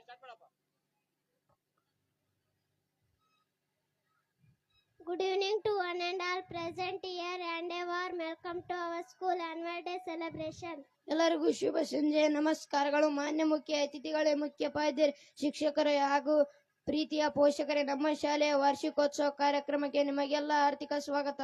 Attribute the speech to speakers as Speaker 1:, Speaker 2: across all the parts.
Speaker 1: Good evening to one and all present here and a warm welcome to our school annual day celebration.
Speaker 2: ಎಲ್ಲರಿಗೂ ಶುಭ ಸಂಜೆಯ ನಮಸ್ಕಾರಗಳು. ಮಾನ್ಯ ಮುಖ್ಯ ಅತಿಥಿಗಳೇ, ಮುಖ್ಯೋಪಾಧ್ಯಾಯರು, ಶಿಕ್ಷಕರೇ ಹಾಗೂ ಪ್ರೀತಿಯ ಪೋಷಕರೇ, ನಮ್ಮ ಶಾಲೆಯ ವಾರ್ಷಿಕೋತ್ಸವ ಕಾರ್ಯಕ್ರಮಕ್ಕೆ ನಿಮಗೆಲ್ಲ ಆರ್ಥಿಕ ಸ್ವಾಗತ.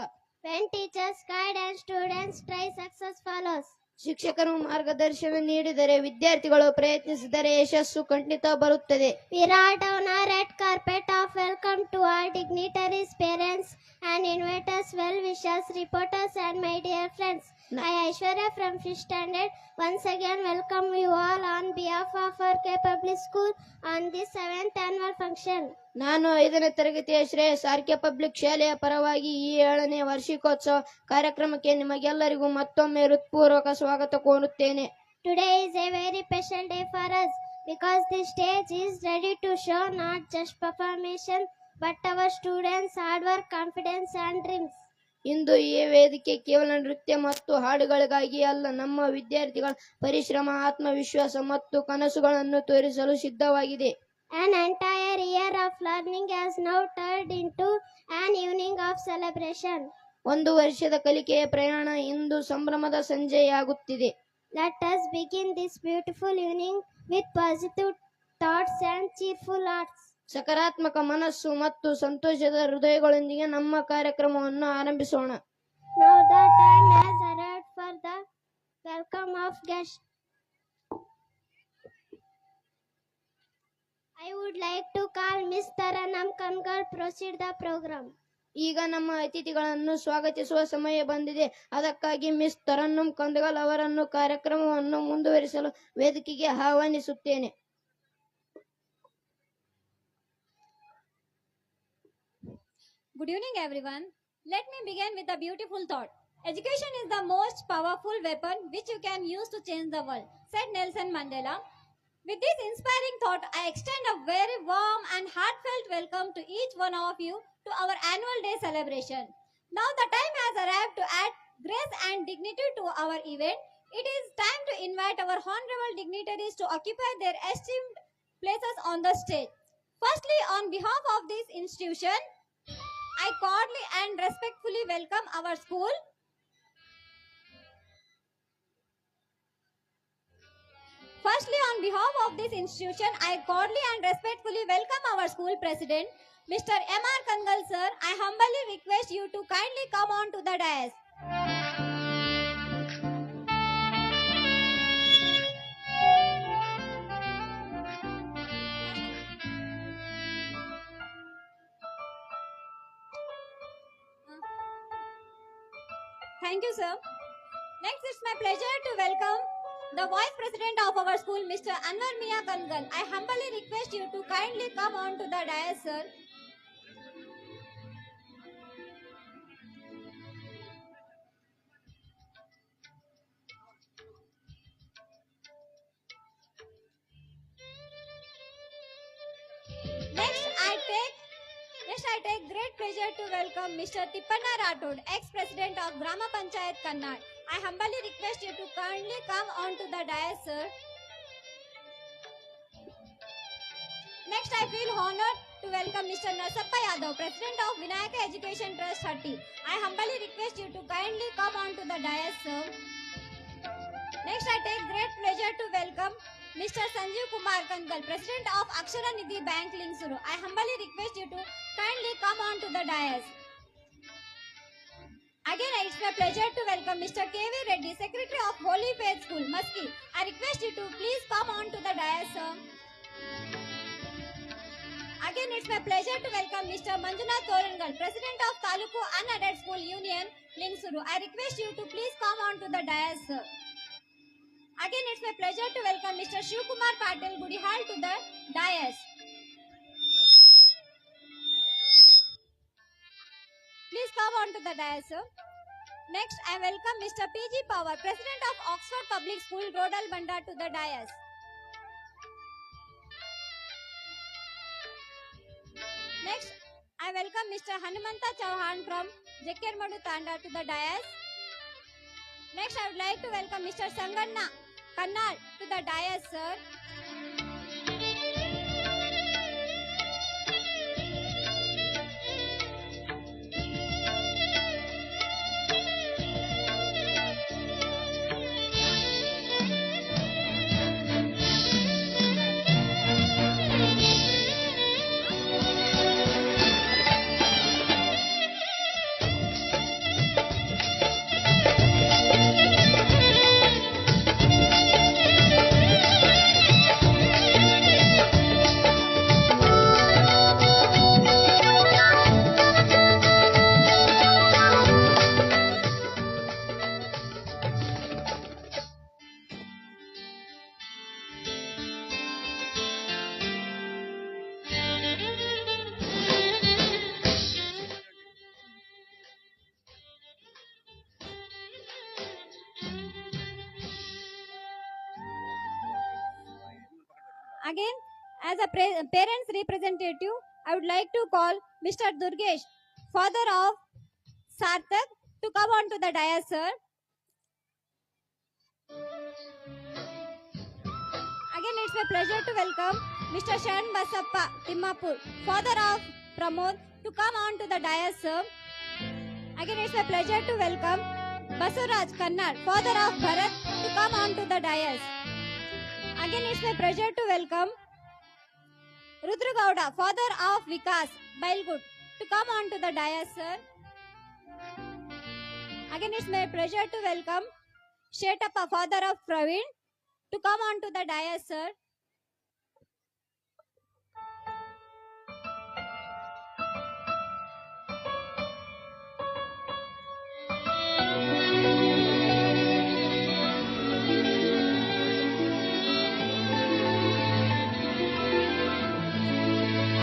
Speaker 1: When teachers guide and students try, success follows.
Speaker 2: ಶಿಕ್ಷಕರು ಮಾರ್ಗದರ್ಶನ ನೀಡಿದರೆ, ವಿದ್ಯಾರ್ಥಿಗಳು ಪ್ರಯತ್ನಿಸಿದರೆ ಯಶಸ್ಸು ಖಂಡಿತ ಬರುತ್ತದೆ.
Speaker 1: We roll down our red carpet of welcome to all dignitaries, parents and inviters, well wishers, reporters and my dear friends. I Aishwarya from 5th standard once again welcome you all on behalf of our K Public School on this 7th annual function.
Speaker 2: ನಾನು 5ನೇ ತರಗತಿಯ Shreyas RK public ಶಾಲೆಯ ಪರವಾಗಿ ಈ 7ನೇ ವಾರ್ಷಿಕೋತ್ಸವ ಕಾರ್ಯಕ್ರಮಕ್ಕೆ ನಿಮಗೆಲ್ಲರಿಗೂ ಮತ್ತೊಮ್ಮೆ ಹೃತ್ಪೂರ್ವಕ ಸ್ವಾಗತ ಕೋರುತ್ತೇನೆ.
Speaker 1: Today is a very special day for us because the stage is ready to show not just performation but our students' hard work, confidence and dreams.
Speaker 2: ಇಂದು ಈ ವೇದಿಕೆ ಕೇವಲ ನೃತ್ಯ ಮತ್ತು ಹಾಡುಗಳಿಗಾಗಿ ಅಲ್ಲ, ನಮ್ಮ ವಿದ್ಯಾರ್ಥಿಗಳ ಪರಿಶ್ರಮ, ಆತ್ಮವಿಶ್ವಾಸ ಮತ್ತು ಕನಸುಗಳನ್ನು ತೋರಿಸಲು ಸಿದ್ಧವಾಗಿದೆ.
Speaker 1: An entire year of learning has now turned into an evening of celebration.
Speaker 2: ಒಂದು ವರ್ಷದ ಕಲಿಕೆಯ ಪ್ರಯಾಣ ಇಂದು ಸಂಭ್ರಮದ ಸಂಜೆಯಾಗುತ್ತಿದೆ.
Speaker 1: Let us begin this beautiful evening with positive thoughts and cheerful hearts.
Speaker 2: ಸಕಾರಾತ್ಮಕ ಮನಸ್ಸು ಮತ್ತು ಸಂತೋಷದ ಹೃದಯಗಳೊಂದಿಗೆ ನಮ್ಮ ಕಾರ್ಯಕ್ರಮವನ್ನು ಆರಂಭಿಸೋಣ.
Speaker 1: Now the time has arrived for the welcome of guests. I would like to call Miss Taranam Kangal proceed the program.
Speaker 2: ಈಗ ನಮ್ಮ ಅತಿಥಿಗಳನ್ನು ಸ್ವಾಗತಿಸುವ ಸಮಯ ಬಂದಿದೆ. ಅದಕ್ಕಾಗಿ ಮಿಸ್ ತರನ್ನಂ ಕಂದಗಲ್ ಅವರನ್ನು ಕಾರ್ಯಕ್ರಮವನ್ನು ಮುಂದುವರಿಸಲು ವೇದಿಕೆಗೆ ಆಹ್ವಾನಿಸುತ್ತೇನೆ.
Speaker 3: Good evening everyone. Let me begin with a beautiful thought. Education is the most powerful weapon which you can use to change the world, said Nelson Mandela. With this inspiring thought, I extend a very warm and heartfelt welcome to each one of you to our annual day celebration. Now the time has arrived to add grace and dignity to our event. It is time to invite our honorable dignitaries to occupy their esteemed places on the stage. Firstly, on behalf of this institution, I cordially and respectfully welcome our school. Firstly, on behalf of this institution, I cordially and respectfully welcome our school president, Mr. M.R. Kangal sir. I humbly request you to kindly come on to the dais. Thank you, sir. Next, it's my pleasure to welcome the Vice President of our school, Mr. Anwar Mia Kangal. I humbly request you to kindly come on to the dais, sir. Next, I take great pleasure to welcome Mr. Tippanna Rathod, ex-president of Grama Panchayat Kannad. I humbly request you to kindly come on to the dais, sir. Next, I feel honored to welcome Mr. Narsappa Yadav, president of Vinayaka Education Trust, Hatti. I humbly request you to kindly come on to the dais, sir. Next, I take great pleasure to welcome Mr. Sanjeev Kumar Kangal, president of Akshara Nidhi Bank, Lingsuru. I humbly request you to kindly come on to the dais. Again, it's my pleasure to welcome Mr. K.V. Reddy, Secretary of Holy Faith School, Maski. I request you to please come on to the dais, sir. Again, it's my pleasure to welcome Mr. Manjunath Torangal, President of Taluku Unaided School Union, Lingsuru. I request you to please come on to the dais, sir. Again, it's my pleasure to welcome Mr. Shivkumar Patil Gudihal to the dais. Please come on to the dais, sir. Next, I welcome Mr. P.G. Power, President of Oxford Public School, Rodal Banda to the dais. Next, I welcome Mr. Hanumanta Chauhan from Jekkermadu Tanda to the dais. Next, I would like to welcome Mr. Sanganna Kannal to the dais, sir. Again, as a parents representative, I would like to call Mr. Durgesh, father of Sarthak, to come on to the dais, sir. Again, it's my pleasure to welcome Mr. Shan Basappa Timmapur, father of Pramod, to come on to the dais, sir. Again, it's my pleasure to welcome Basuraj Kannad, father of Bharat, to come on to the dais. Again, it's my pleasure to welcome Rudra Gowda, father of Vikas Bailgut, to come on to the dais, sir. Again, it's my pleasure to welcome Shetappa, father of Praveen, to come on to the dais, sir.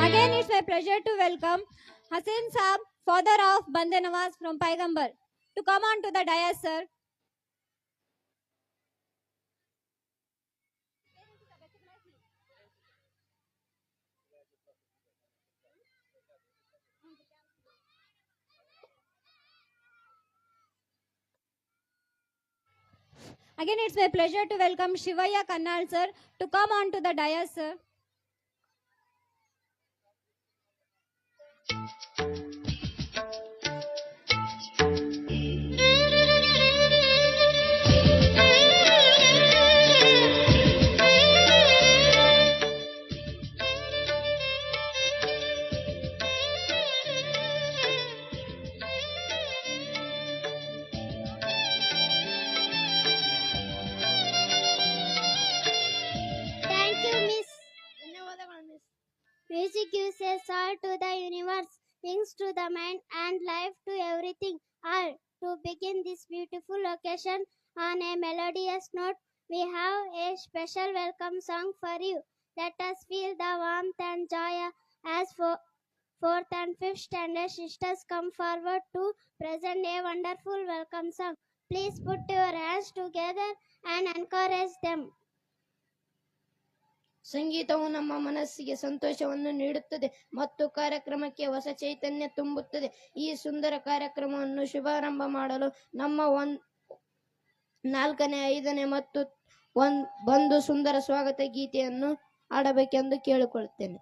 Speaker 3: Again, it's my pleasure to welcome Hassan Saab, father of Bande Nawaz from Paigambar, to come on to the dais, sir. Again, it's my pleasure to welcome Shivaya Kannal, sir, to come on to the dais, sir.
Speaker 1: Thank you, Miss.
Speaker 2: ಧನ್ಯವಾದಗಳು miss.
Speaker 1: Music gives a soul to the universe, wings to the mind, and life to everything. All to begin this beautiful occasion on a melodious note, we have a special welcome song for you. Let us feel the warmth and joy as fourth and fifth standard sisters come forward to present a wonderful welcome song. Please put your hands together and encourage them.
Speaker 2: ಸಂಗೀತವು ನಮ್ಮ ಮನಸ್ಸಿಗೆ ಸಂತೋಷವನ್ನು ನೀಡುತ್ತದೆ ಮತ್ತು ಕಾರ್ಯಕ್ರಮಕ್ಕೆ ಹೊಸ ಚೈತನ್ಯ ತುಂಬುತ್ತದೆ. ಈ ಸುಂದರ ಕಾರ್ಯಕ್ರಮವನ್ನು ಶುಭಾರಂಭ ಮಾಡಲು ನಮ್ಮ 4ನೇ 5ನೇ ಮತ್ತು ಒಂದು ಸುಂದರ ಸ್ವಾಗತ ಗೀತೆಯನ್ನು ಹಾಡಬೇಕೆಂದು ಕೇಳಿಕೊಳ್ಳುತ್ತೇನೆ.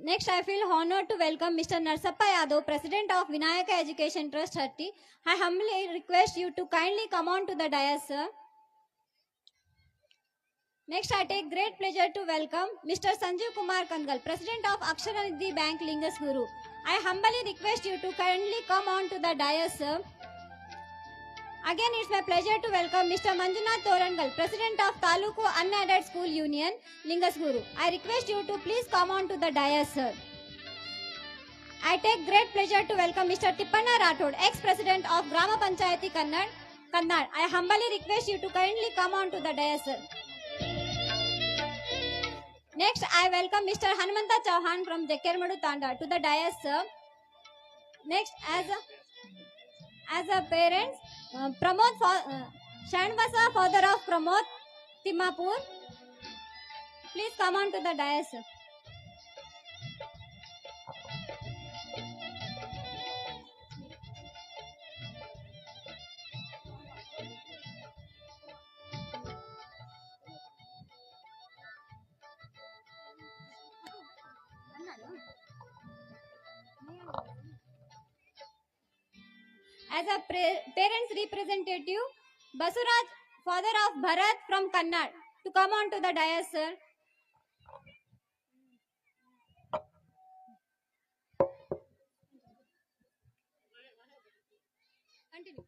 Speaker 3: Next, I feel honored to welcome Mr. Narsappa Yadav, President of Vinayaka Education Trust, 30. I humbly request you to kindly come on to the dais, sir. Next, I take great pleasure to welcome Mr. Sanjeev Kumar Kangal, President of Aksharanidhi Bank, Lingasguru. I humbly request you to kindly come on to the dais, sir. Again, it's my pleasure to welcome Mr. Manjunath Torangal, President of Taluku Unaided School Union, Lingasguru. I request you to please come on to the dais, sir. I take great pleasure to welcome Mr. Tippanna Rathod, ex-President of Grama Panchayati Kannad. I humbly request you to kindly come on to the dais, sir. Next, I welcome Mr. Hanumanta Chauhan from Jakkermadu Tanda to the dais, sir. Next, as a parents, Pramod Shanvasa, father of Pramod Timapur, please come on to the dais. As a parents representative, Basuraj, father of Bharat from Kannad, to come on to the dais, sir. Continue.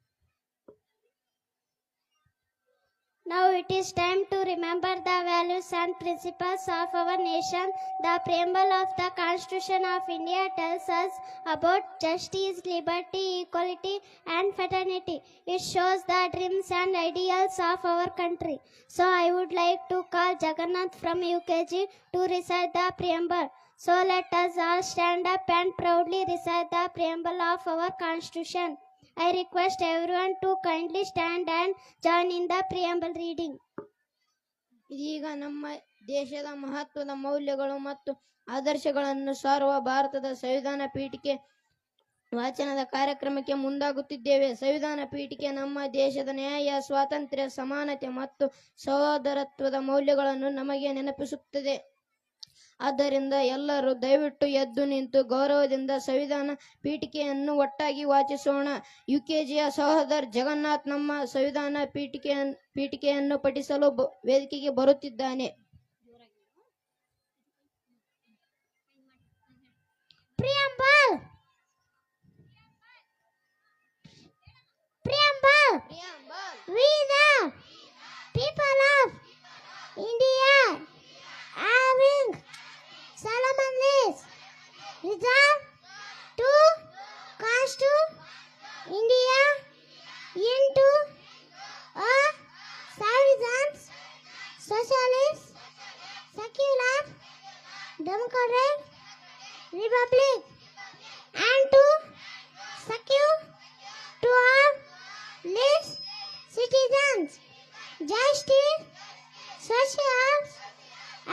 Speaker 1: Now it is time to remember the values and principles of our nation. The preamble of the Constitution of India tells us about justice, liberty, equality, and fraternity. It shows the dreams and ideals of our country. So I would like to call Jagannath from UKG to recite the preamble. So let us all stand up and proudly recite the preamble of our Constitution. I request everyone to kindly stand and join in the preamble reading.
Speaker 2: ಇದೀಗ ನಮ್ಮ ದೇಶದ ಮಹತ್ವದ ಮೌಲ್ಯಗಳು ಮತ್ತು ಆದರ್ಶಗಳನ್ನು ಸಾರುವ ಭಾರತದ ಸಂವಿಧಾನ ಪೀಠಿಕೆ ವಾಚನದ ಕಾರ್ಯಕ್ರಮಕ್ಕೆ ಮುಂದಾಗುತ್ತಿದ್ದೇವೆ. ಸಂವಿಧಾನ ಪೀಠಿಕೆ ನಮ್ಮ ದೇಶದ ನ್ಯಾಯ, ಸ್ವಾತಂತ್ರ್ಯ, ಸಮಾನತೆ ಮತ್ತು ಸಹೋದರತ್ವದ ಮೌಲ್ಯಗಳನ್ನು ನಮಗೆ ನೆನಪಿಸುತ್ತದೆ. ಆದ್ದರಿಂದ ಎಲ್ಲರೂ ದಯವಿಟ್ಟು ಎದ್ದು ನಿಂತು ಗೌರವದಿಂದ ಸಂವಿಧಾನ ಪೀಠಿಕೆಯನ್ನು ಒಟ್ಟಾಗಿ ವಾಚಿಸೋಣ. ಯುಕೆಜಿಯ ಸಹೋದರ ಜಗನ್ನಾಥ್ ನಮ್ಮ ಸಂವಿಧಾನ ಪೀಠಿಕೆಯನ್ನು ಪಠಿಸಲು ವೇದಿಕೆಗೆ ಬರುತ್ತಿದ್ದಾನೆ.
Speaker 1: Preamble. We the people of India having solemnly resolve to constitute India into a sovereign, socialist, secular, democratic republic, and to secure to all its citizens justice, social,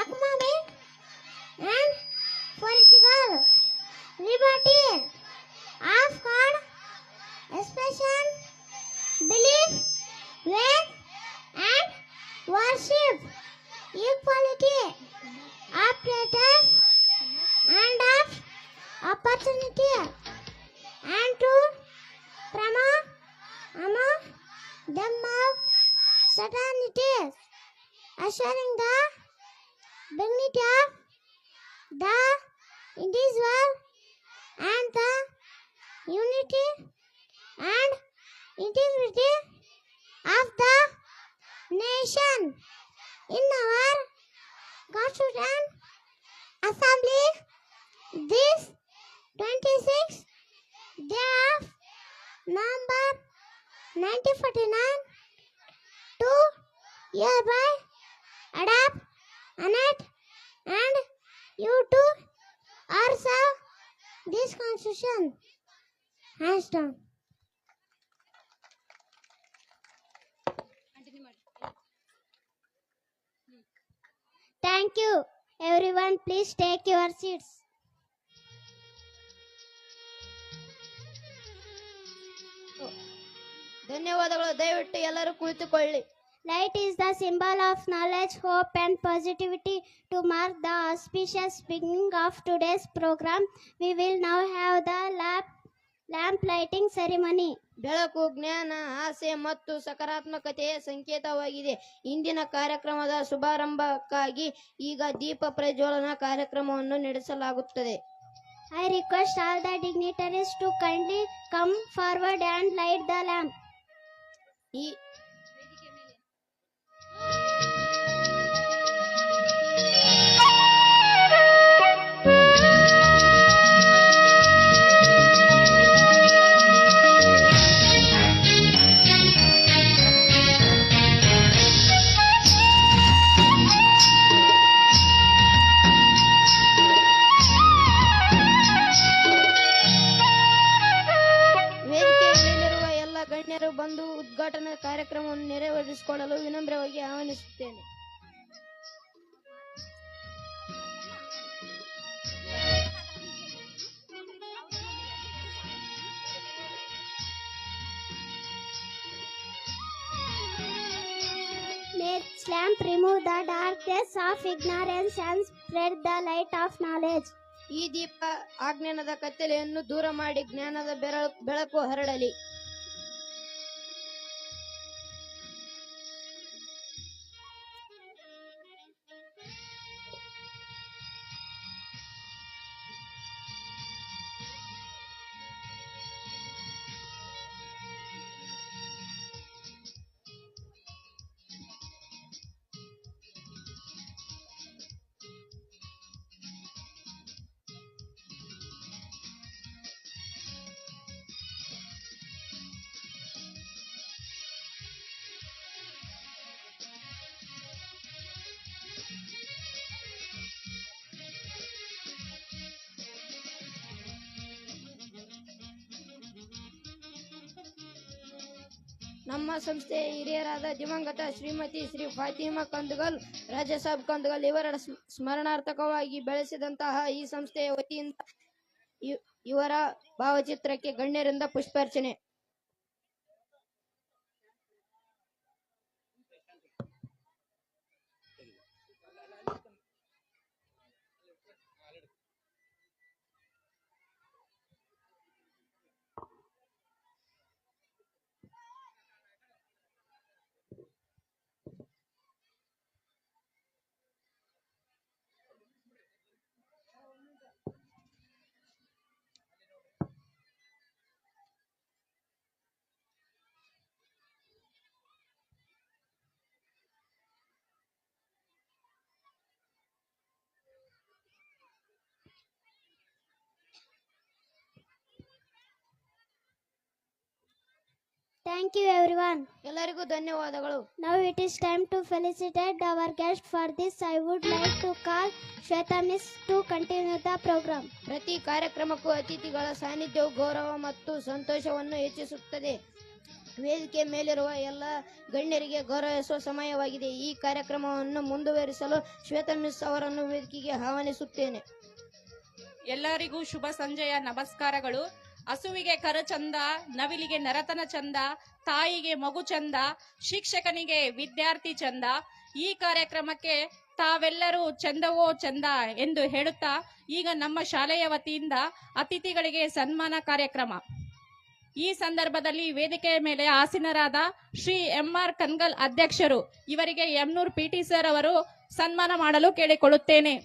Speaker 1: economic, and political liberty of God, expression, belief, faith, and worship, equality of status and of opportunity, and to promote among them of fraternity, assuring the dignity of the individual and the unity and integrity of the nation. In our Constitution Assembly, this 26th day of November 1949, to hereby adopt, enact, and you too observe this Constitution. Hands down. Thank you. Everyone, please take your seats.
Speaker 2: ಧನ್ಯವಾದಗಳು. ದಯವಿಟ್ಟು ಎಲ್ಲರೂ ಕುಳಿತುಕೊಳ್ಳಿ.
Speaker 1: Light is the symbol of knowledge, hope, and positivity. To mark the auspicious beginning of today's program, we will now have the lamp lighting ceremony.
Speaker 2: ಬೆಳಕು ಜ್ಞಾನ ಆಸೆ ಮತ್ತು ಸಕಾರಾತ್ಮಕತೆಯ ಸಂಕೇತವಾಗಿದೆ. ಇಂದಿನ ಕಾರ್ಯಕ್ರಮದ ಶುಭಾರಂಭಕ್ಕಾಗಿ ಈಗ ದೀಪ ಪ್ರಜ್ವಲನ ಕಾರ್ಯಕ್ರಮವನ್ನು ನಡೆಸಲಾಗುತ್ತದೆ.
Speaker 1: I request all the dignitaries to kindly come forward and light the lamp.
Speaker 2: ಈ ಬಂದು ಉದ್ಘಾಟನಾ ಕಾರ್ಯಕ್ರಮವನ್ನು ನೆರವೇರಿಸಿಕೊಳ್ಳಲು ವಿನಮ್ರವಾಗಿ ಆಹ್ವಾನಿಸುತ್ತೇನೆ.
Speaker 1: May its lamp remove the darkness of ignorance and spread the light of knowledge.
Speaker 2: ಈ ದೀಪ ಅಜ್ಞಾನದ ಕತ್ತಲೆಯನ್ನು ದೂರ ಮಾಡಿ ಜ್ಞಾನದ ಬೆಳಕು ಹರಡಲಿ. ನಮ್ಮ ಸಂಸ್ಥೆಯ ಹಿರಿಯರಾದ ದಿವಂಗತ ಶ್ರೀಮತಿ ಶ್ರೀ ಫಾತಿಮಾ ಕಂದಗಲ್, ರಾಜಸಾಬ್ ಕಂದಗಲ್ ಇವರ ಸ್ಮರಣಾರ್ಥಕವಾಗಿ ಬೆಳೆಸಿದಂತಹ ಈ ಸಂಸ್ಥೆಯ ವತಿಯಿಂದ ಇವರ ಭಾವಚಿತ್ರಕ್ಕೆ ಗಣ್ಯರಿಂದ ಪುಷ್ಪಾರ್ಚನೆ.
Speaker 1: Thank you everyone.
Speaker 2: ಎಲ್ಲರಿಗೂ ಧನ್ಯವಾದಗಳು.
Speaker 1: Now it is time to felicitate our guest. For this I would like to call Shweta Miss to continue the program.
Speaker 2: ಪ್ರತಿ ಕಾರ್ಯಕ್ರಮಕ್ಕೂ ಅತಿಥಿಗಳ ಸಾನ್ನಿಧ್ಯವು ಗೌರವ ಮತ್ತು ಸಂತೋಷವನ್ನು ಹೆಚ್ಚಿಸುತ್ತದೆ. ವೇದಿಕೆ ಮೇಲಿರುವ ಎಲ್ಲ ಗಣ್ಯರಿಗೆ ಗೌರವಿಸುವ ಸಮಯವಾಗಿದೆ. ಈ ಕಾರ್ಯಕ್ರಮವನ್ನು ಮುಂದುವರಿಸಲು ಶ್ವೇತಾ ಮಿಸ್ ಅವರನ್ನು ವೇದಿಕೆಗೆ ಆಹ್ವಾನಿಸುತ್ತೇನೆ.
Speaker 4: ಎಲ್ಲರಿಗೂ ಶುಭ ಸಂಜೆಯ ನಮಸ್ಕಾರಗಳು. ಹಸುವಿಗೆ ಕರು ಚಂದ, ನವಿಲಿಗೆ ನರತನ ಚಂದ, ತಾಯಿಗೆ ಮಗು ಚಂದ, ಶಿಕ್ಷಕನಿಗೆ ವಿದ್ಯಾರ್ಥಿ ಚಂದ. ಈ ಕಾರ್ಯಕ್ರಮಕ್ಕೆ ತಾವೆಲ್ಲರೂ ಚಂದವೋ ಚಂದ ಎಂದು ಹೇಳುತ್ತಾ ಈಗ ನಮ್ಮ ಶಾಲೆಯ ವತಿಯಿಂದ ಅತಿಥಿಗಳಿಗೆ ಸನ್ಮಾನ ಕಾರ್ಯಕ್ರಮ. ಈ ಸಂದರ್ಭದಲ್ಲಿ ವೇದಿಕೆಯ ಮೇಲೆ ಆಸೀನರಾದ ಶ್ರೀ MR ಕನ್ಗಲ್ ಅಧ್ಯಕ್ಷರು ಇವರಿಗೆ ಯಮನೂರ್ PT ಸರ್ ಅವರು ಸನ್ಮಾನ ಮಾಡಲು ಕೇಳಿಕೊಳ್ಳುತ್ತೇನೆ.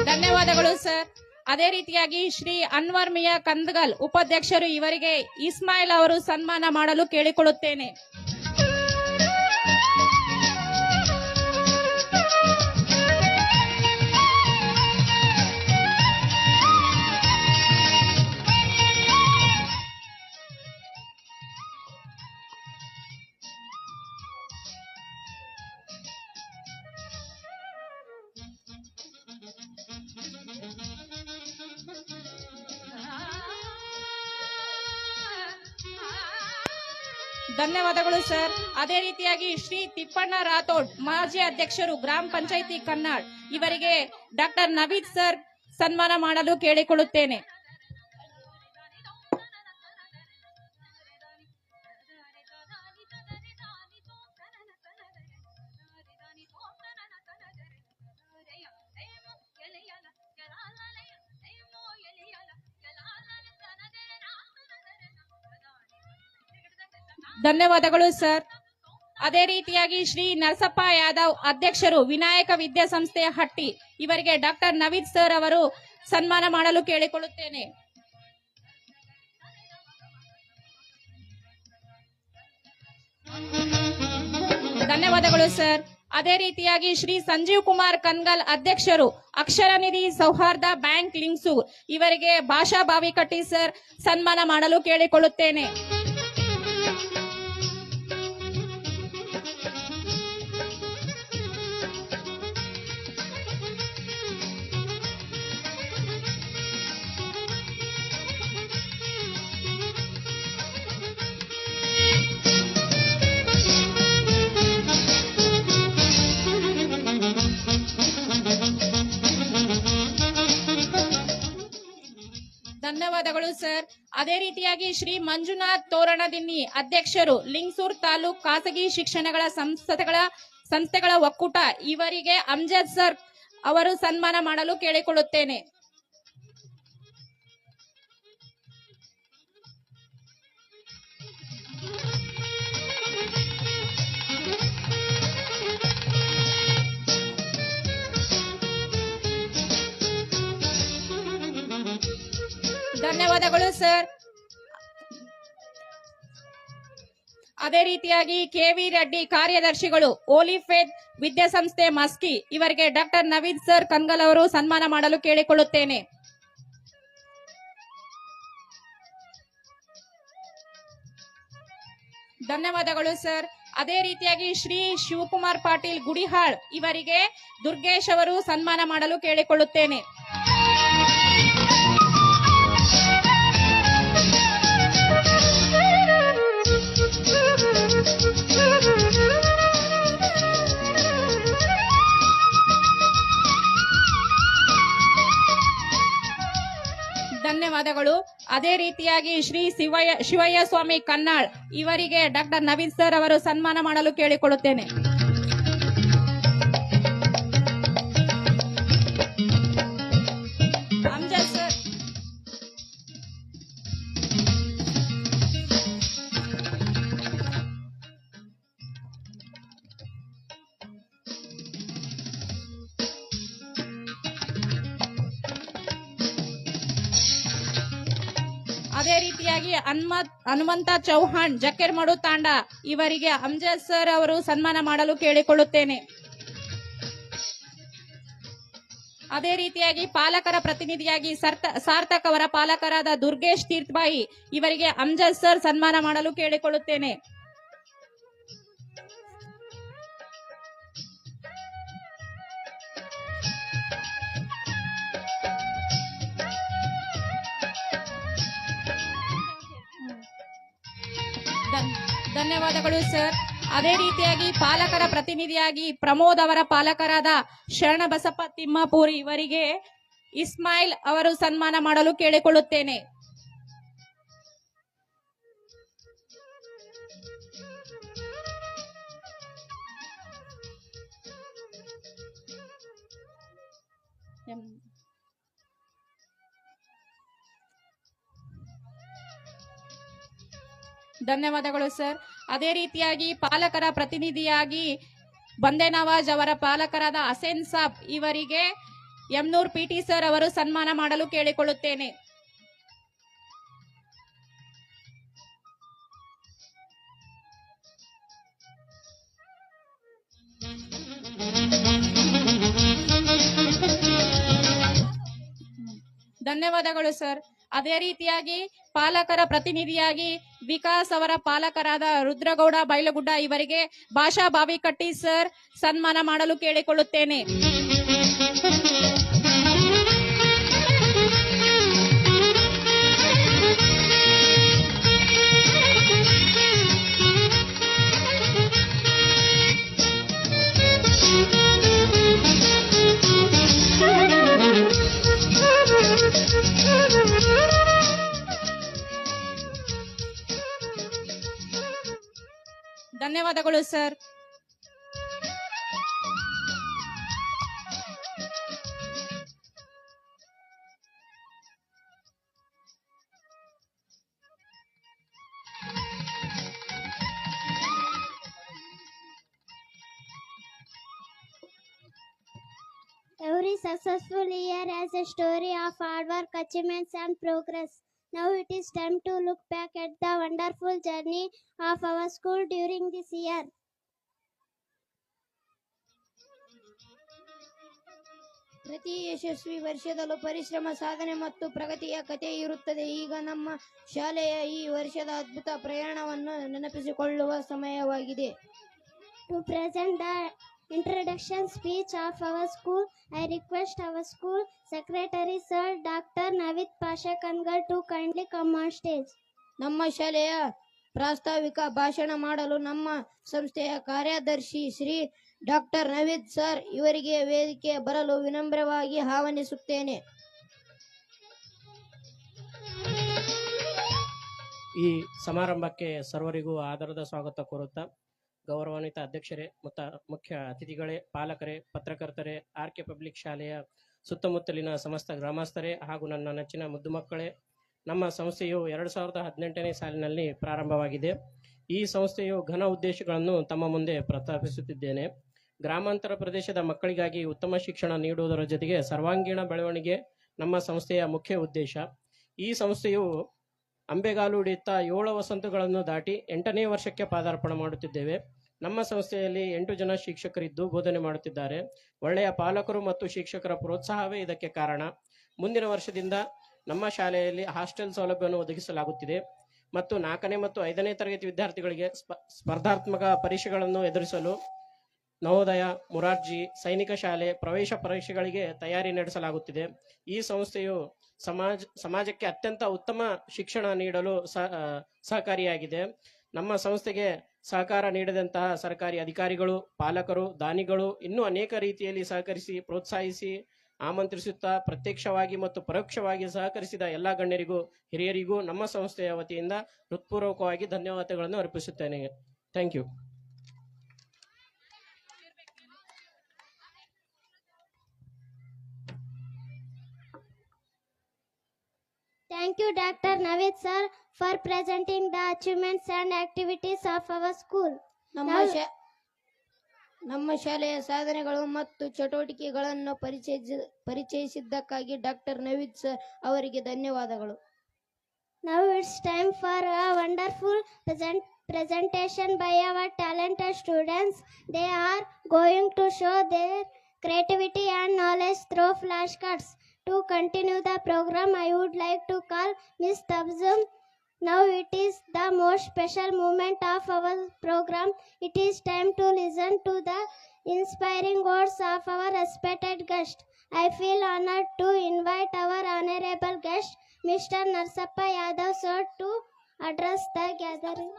Speaker 4: ಧನ್ಯವಾದಗಳು ಸರ್. ಅದೇ ರೀತಿಯಾಗಿ ಶ್ರೀ ಅನ್ವರ್ ಮಿಯಾ ಕಂದಗಲ್ ಉಪಾಧ್ಯಕ್ಷರು ಇವರಿಗೆ ಇಸ್ಮಾಯಿಲ್ ಅವರು ಸನ್ಮಾನ ಮಾಡಲು ಕೇಳಿಕೊಳ್ಳುತ್ತೇನೆ. ಧನ್ಯವಾದಗಳು ಸರ್. ಅದೇ ರೀತಿಯಾಗಿ ಶ್ರೀ ತಿಪ್ಪಣ್ಣ ರಾಥೋಡ್ ಮಾಜಿ ಅಧ್ಯಕ್ಷರು ಗ್ರಾಮ ಪಂಚಾಯಿತಿ ಕನ್ನಾಳ್ ಇವರಿಗೆ ಡಾಕ್ಟರ್ ನವೀದ್ ಸರ್ ಸನ್ಮಾನ ಮಾಡಲು ಕೇಳಿಕೊಳ್ಳುತ್ತೇನೆ. ಧನ್ಯವಾದಗಳು ಸರ್. ಅದೇ ರೀತಿಯಾಗಿ ಶ್ರೀ ನರಸಪ್ಪ ಯಾದವ್ ಅಧ್ಯಕ್ಷರು ವಿನಾಯಕ ವಿದ್ಯಾಸಂಸ್ಥೆಯ ಹಟ್ಟಿ ಇವರಿಗೆ ಡಾಕ್ಟರ್ ನವೀದ್ ಸರ್ ಅವರು ಸನ್ಮಾನ ಮಾಡಲು ಕೇಳಿಕೊಳ್ಳುತ್ತೇನೆ. ಧನ್ಯವಾದಗಳು ಸರ್. ಅದೇ ರೀತಿಯಾಗಿ ಶ್ರೀ ಸಂಜೀವ್ ಕುಮಾರ್ ಕನ್ಗಲ್ ಅಧ್ಯಕ್ಷರು ಅಕ್ಷರ ನಿಧಿ ಸೌಹಾರ್ದ ಬ್ಯಾಂಕ್ ಲಿಂಗ್ಸೂರ್ ಇವರಿಗೆ ಭಾಷಾ ಬಾವಿಕಟ್ಟಿ ಸರ್ ಸನ್ಮಾನ ಮಾಡಲು ಕೇಳಿಕೊಳ್ಳುತ್ತೇನೆ. ಧನ್ಯವಾದಗಳು ಸರ್. ಅದೇ ರೀತಿಯಾಗಿ ಶ್ರೀ ಮಂಜುನಾಥ್ ತೋರಣದಿನ್ನಿ ಅಧ್ಯಕ್ಷರು ಲಿಂಗಸೂರ್ ತಾಲೂಕ್ ಖಾಸಗಿ ಶಿಕ್ಷಣಗಳ ಸಂಸ್ಥೆಗಳ ಒಕ್ಕೂಟ ಇವರಿಗೆ ಅಮ್ಜದ್ ಸರ್ ಅವರು ಸನ್ಮಾನ ಮಾಡಲು ಕೇಳಿಕೊಳ್ಳುತ್ತೇನೆ. ಧನ್ಯವಾದಗಳು ಸರ್. ಅದೇ ರೀತಿಯಾಗಿ ಕೆವಿ ರೆಡ್ಡಿ ಕಾರ್ಯದರ್ಶಿಗಳು ಓಲಿಫೇತ್ ವಿದ್ಯಾಸಂಸ್ಥೆ ಮಸ್ಕಿ ಇವರಿಗೆ ಡಾಕ್ಟರ್ ನವೀದ್ ಸರ್ ಕನ್ಗಲ್ ಅವರು ಸನ್ಮಾನ ಮಾಡಲು ಕೇಳಿಕೊಳ್ಳುತ್ತೇನೆ. ಧನ್ಯವಾದಗಳು ಸರ್. ಅದೇ ರೀತಿಯಾಗಿ ಶ್ರೀ ಶಿವಕುಮಾರ್ ಪಾಟೀಲ್ ಗುಡಿಹಾಳ್ ಇವರಿಗೆ ದುರ್ಗೇಶ್ ಅವರು ಸನ್ಮಾನ ಮಾಡಲು ಕೇಳಿಕೊಳ್ಳುತ್ತೇನೆ. ಧನ್ಯವಾದಗಳು. ಅದೇ ರೀತಿಯಾಗಿ ಶ್ರೀ ಶಿವಯ್ಯ ಸ್ವಾಮಿ ಕನ್ನಾಳ್ ಇವರಿಗೆ ಡಾಕ್ಟರ್ ನವೀದ್ ಸರ್ ಅವರು ಸನ್ಮಾನ ಮಾಡಲು ಕೇಳಿಕೊಳ್ಳುತ್ತೇನೆ. ಅಮ್ಜದ್ ಸರ್. ಅದೇ ರೀತಿಯಾಗಿ ಹನುಮಂತ ಚೌಹಾಣ್ ಜಕ್ಕೆರ್ಮಡು ತಾಂಡ ಇವರಿಗೆ ಅಮ್ಜದ್ ಸರ್ ಅವರು ಸನ್ಮಾನ ಮಾಡಲು ಕೇಳಿಕೊಳ್ಳುತ್ತೇನೆ. ಅದೇ ರೀತಿಯಾಗಿ ಪಾಲಕರ ಪ್ರತಿನಿಧಿಯಾಗಿ ಸಾರ್ಥಕ್ ಅವರ ಪಾಲಕರಾದ ದುರ್ಗೇಶ್ ತೀರ್ಥಬಾಯಿ ಇವರಿಗೆ ಅಮ್ಜದ್ ಸರ್ ಸನ್ಮಾನ ಮಾಡಲು ಕೇಳಿಕೊಳ್ಳುತ್ತೇನೆ. ಧನ್ಯವಾದಗಳು ಸರ್. ಅದೇ ರೀತಿಯಾಗಿ ಪಾಲಕರ ಪ್ರತಿನಿಧಿಯಾಗಿ ಪ್ರಮೋದ್ ಅವರ ಪಾಲಕರಾದ ಶರಣಬಸಪ್ಪ ತಿಮ್ಮಾಪುರ್ ಇವರಿಗೆ ಇಸ್ಮಾಯಿಲ್ ಅವರು ಸನ್ಮಾನ ಮಾಡಲು ಕೇಳಿಕೊಳ್ಳುತ್ತೇನೆ. ಧನ್ಯವಾದಗಳು ಸರ್. ಅದೇ ರೀತಿಯಾಗಿ ಪಾಲಕರ ಪ್ರತಿನಿಧಿಯಾಗಿ ಬಂದೆ ನವಾಜ್ ಅವರ ಪಾಲಕರಾದ ಹಸೇನ್ ಸಾಬ್ ಇವರಿಗೆ ಯಮ್ನೂರ್ ಪಿಟಿ ಸರ್ ಅವರು ಸನ್ಮಾನ ಮಾಡಲು ಕೇಳಿಕೊಳ್ಳುತ್ತೇನೆ. ಧನ್ಯವಾದಗಳು ಸರ್. ಅದೇ ರೀತಿಯಾಗಿ ಪಾಲಕರ ಪ್ರತಿನಿಧಿಯಾಗಿ ವಿಕಾಸ್ ಅವರ ಪಾಲಕರಾದ ರುದ್ರಗೌಡ ಬೈಲಗುಡ್ಡ ಇವರಿಗೆ ಭಾಷಾ ಬಾವಿಕಟ್ಟಿ ಸರ್ ಸನ್ಮಾನ ಮಾಡಲು ಕೇಳಿಕೊಳ್ಳುತ್ತೇನೆ. ಧನ್ಯವಾದಗಳು sir.
Speaker 1: Every successful year has a story of hard work, achievements, and progress. Now it is time to look back at the wonderful journey of our school during this year.
Speaker 2: ಪ್ರತಿ ಯಶಸ್ವಿ ವರ್ಷದಲ್ಲೂ ಪರಿಶ್ರಮ, ಸಾಧನೆ ಮತ್ತು ಪ್ರಗತಿಯ ಕಥೆ ಇರುತ್ತದೆ. ಈಗ ನಮ್ಮ ಶಾಲೆಯ ಈ ವರ್ಷದ ಅದ್ಭುತ ಪ್ರಯಾಣವನ್ನು ನೆನಪಿಸಿಕೊಳ್ಳುವ ಸಮಯವಾಗಿದೆ.
Speaker 1: To present the introduction speech of our school, I request our school secretary Sir Dr. Navid Pasha Kangal to kindly come on stage.
Speaker 2: ನಮ್ಮ ಶಾಲೆಯ ಪ್ರಾಸ್ತಾವಿಕ ಭಾಷಣ ಮಾಡಲು ನಮ್ಮ ಸಂಸ್ಥೆಯ ಕಾರ್ಯದರ್ಶಿ ಶ್ರೀ ಡಾಕ್ಟರ್ ನವೀದ್ ಸರ್ ಇವರಿಗೆ ವೇದಿಕೆ ಬರಲು ವಿನಮ್ರವಾಗಿ ಆಹ್ವಾನಿಸುತ್ತೇನೆ.
Speaker 5: ಈ ಸಮಾರಂಭಕ್ಕೆ ಸರ್ವರಿಗೂ ಆದರದ ಸ್ವಾಗತ ಕೋರುತ್ತಾ, ಗೌರವಾನ್ವಿತ ಅಧ್ಯಕ್ಷರೇ ಮತ್ತು ಮುಖ್ಯ ಅತಿಥಿಗಳೇ, ಪಾಲಕರೇ, ಪತ್ರಕರ್ತರೇ, ಆರ್.ಕೆ. ಪಬ್ಲಿಕ್ ಶಾಲೆಯ ಸುತ್ತಮುತ್ತಲಿನ ಸಮಸ್ತ ಗ್ರಾಮಸ್ಥರೇ ಹಾಗೂ ನನ್ನ ನೆಚ್ಚಿನ ಮುದ್ದು ಮಕ್ಕಳೇ, ನಮ್ಮ ಸಂಸ್ಥೆಯು 2018ನೇ ಸಾಲಿನಲ್ಲಿ ಪ್ರಾರಂಭವಾಗಿದೆ. ಈ ಸಂಸ್ಥೆಯು ಘನ ಉದ್ದೇಶಗಳನ್ನು ತಮ್ಮ ಮುಂದೆ ಪ್ರಸ್ತಾಪಿಸುತ್ತಿದ್ದೇನೆ. ಗ್ರಾಮಾಂತರ ಪ್ರದೇಶದ ಮಕ್ಕಳಿಗಾಗಿ ಉತ್ತಮ ಶಿಕ್ಷಣ ನೀಡುವುದರ ಜೊತೆಗೆ ಸರ್ವಾಂಗೀಣ ಬೆಳವಣಿಗೆ ನಮ್ಮ ಸಂಸ್ಥೆಯ ಮುಖ್ಯ ಉದ್ದೇಶ. ಈ ಸಂಸ್ಥೆಯು ಅಂಬೆಗಾಲು ಹಿಡಿಯುತ್ತಾ 7 ವಸಂತಗಳನ್ನು ದಾಟಿ 8ನೇ ವರ್ಷಕ್ಕೆ ಪಾದಾರ್ಪಣೆ ಮಾಡುತ್ತಿದ್ದೇವೆ. ನಮ್ಮ ಸಂಸ್ಥೆಯಲ್ಲಿ 8 ಜನ ಶಿಕ್ಷಕರಿದ್ದು ಬೋಧನೆ ಮಾಡುತ್ತಿದ್ದಾರೆ. ಒಳ್ಳೆಯ ಪಾಲಕರು ಮತ್ತು ಶಿಕ್ಷಕರ ಪ್ರೋತ್ಸಾಹವೇ ಇದಕ್ಕೆ ಕಾರಣ. ಮುಂದಿನ ವರ್ಷದಿಂದ ನಮ್ಮ ಶಾಲೆಯಲ್ಲಿ ಹಾಸ್ಟೆಲ್ ಸೌಲಭ್ಯವನ್ನು ಒದಗಿಸಲಾಗುತ್ತಿದೆ ಮತ್ತು 4ನೇ ಮತ್ತು 5ನೇ ತರಗತಿ ವಿದ್ಯಾರ್ಥಿಗಳಿಗೆ ಸ್ಪರ್ಧಾತ್ಮಕ ಪರೀಕ್ಷೆಗಳನ್ನು ಎದುರಿಸಲು ನವೋದಯ, ಮುರಾರ್ಜಿ, ಸೈನಿಕ ಶಾಲೆ ಪ್ರವೇಶ ಪರೀಕ್ಷೆಗಳಿಗೆ ತಯಾರಿ ನಡೆಸಲಾಗುತ್ತಿದೆ. ಈ ಸಂಸ್ಥೆಯು ಸಮಾಜಕ್ಕೆ ಅತ್ಯಂತ ಉತ್ತಮ ಶಿಕ್ಷಣ ನೀಡಲು ಸಹಕಾರಿಯಾಗಿದೆ. ನಮ್ಮ ಸಂಸ್ಥೆಗೆ ಸಹಕಾರ ನೀಡಿದಂತಹ ಸರ್ಕಾರಿ ಅಧಿಕಾರಿಗಳು, ಪಾಲಕರು, ದಾನಿಗಳು ಇನ್ನೂ ಅನೇಕ ರೀತಿಯಲ್ಲಿ ಸಹಕರಿಸಿ ಪ್ರೋತ್ಸಾಹಿಸಿ ಆಮಂತ್ರಿಸುತ್ತಾ ಪ್ರತ್ಯಕ್ಷವಾಗಿ ಮತ್ತು ಪರೋಕ್ಷವಾಗಿ ಸಹಕರಿಸಿದ ಎಲ್ಲ ಗಣ್ಯರಿಗೂ ಹಿರಿಯರಿಗೂ ನಮ್ಮ ಸಂಸ್ಥೆಯ ವತಿಯಿಂದ ಹೃತ್ಪೂರ್ವಕವಾಗಿ ಧನ್ಯವಾದಗಳನ್ನು ಅರ್ಪಿಸುತ್ತೇನೆ. Thank you.
Speaker 1: Thank you, Dr. Navid sir, for presenting the achievements and activities of our school.
Speaker 2: ನಮ್ಮ ಶಾಲೆಯ ಸಾಧನೆಗಳು ಮತ್ತು ಚಟುವಟಿಕೆಗಳನ್ನು ಪರಿಚಯಿಸಿದ್ದಕ್ಕಾಗಿ ಡಾಕ್ಟರ್ ನವೀದ್ ಸರ್ ಅವರಿಗೆ ಧನ್ಯವಾದಗಳು.
Speaker 1: Now it's time for a wonderful presentation by our talented students. They are going to show their creativity and knowledge through flashcards. To continue the program, I would like to call Miss Tabzum. Now it is the most special moment of our program. It is time to listen to the inspiring words of our respected guest. I feel honored to invite our honorable guest, Mr. Narsappa Yadav sir, to address the gathering.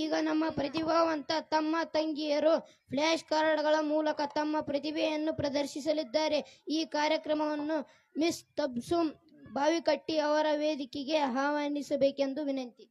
Speaker 2: ಈಗ ನಮ್ಮ ಪ್ರತಿಭಾವಂತ ತಮ್ಮ ತಂಗಿಯರು flash ಕಾರ್ಡ್ಗಳ ಮೂಲಕ ತಮ್ಮ ಪ್ರತಿಭೆಯನ್ನು ಪ್ರದರ್ಶಿಸಲಿದ್ದಾರೆ. ಈ ಕಾರ್ಯಕ್ರಮವನ್ನು ಮಿಸ್ ತಬ್ಸುಮ್ ಬಾವಿಕಟ್ಟಿ ಅವರ ವೇದಿಕೆಗೆ ಆಹ್ವಾನಿಸಬೇಕೆಂದು ವಿನಂತಿ.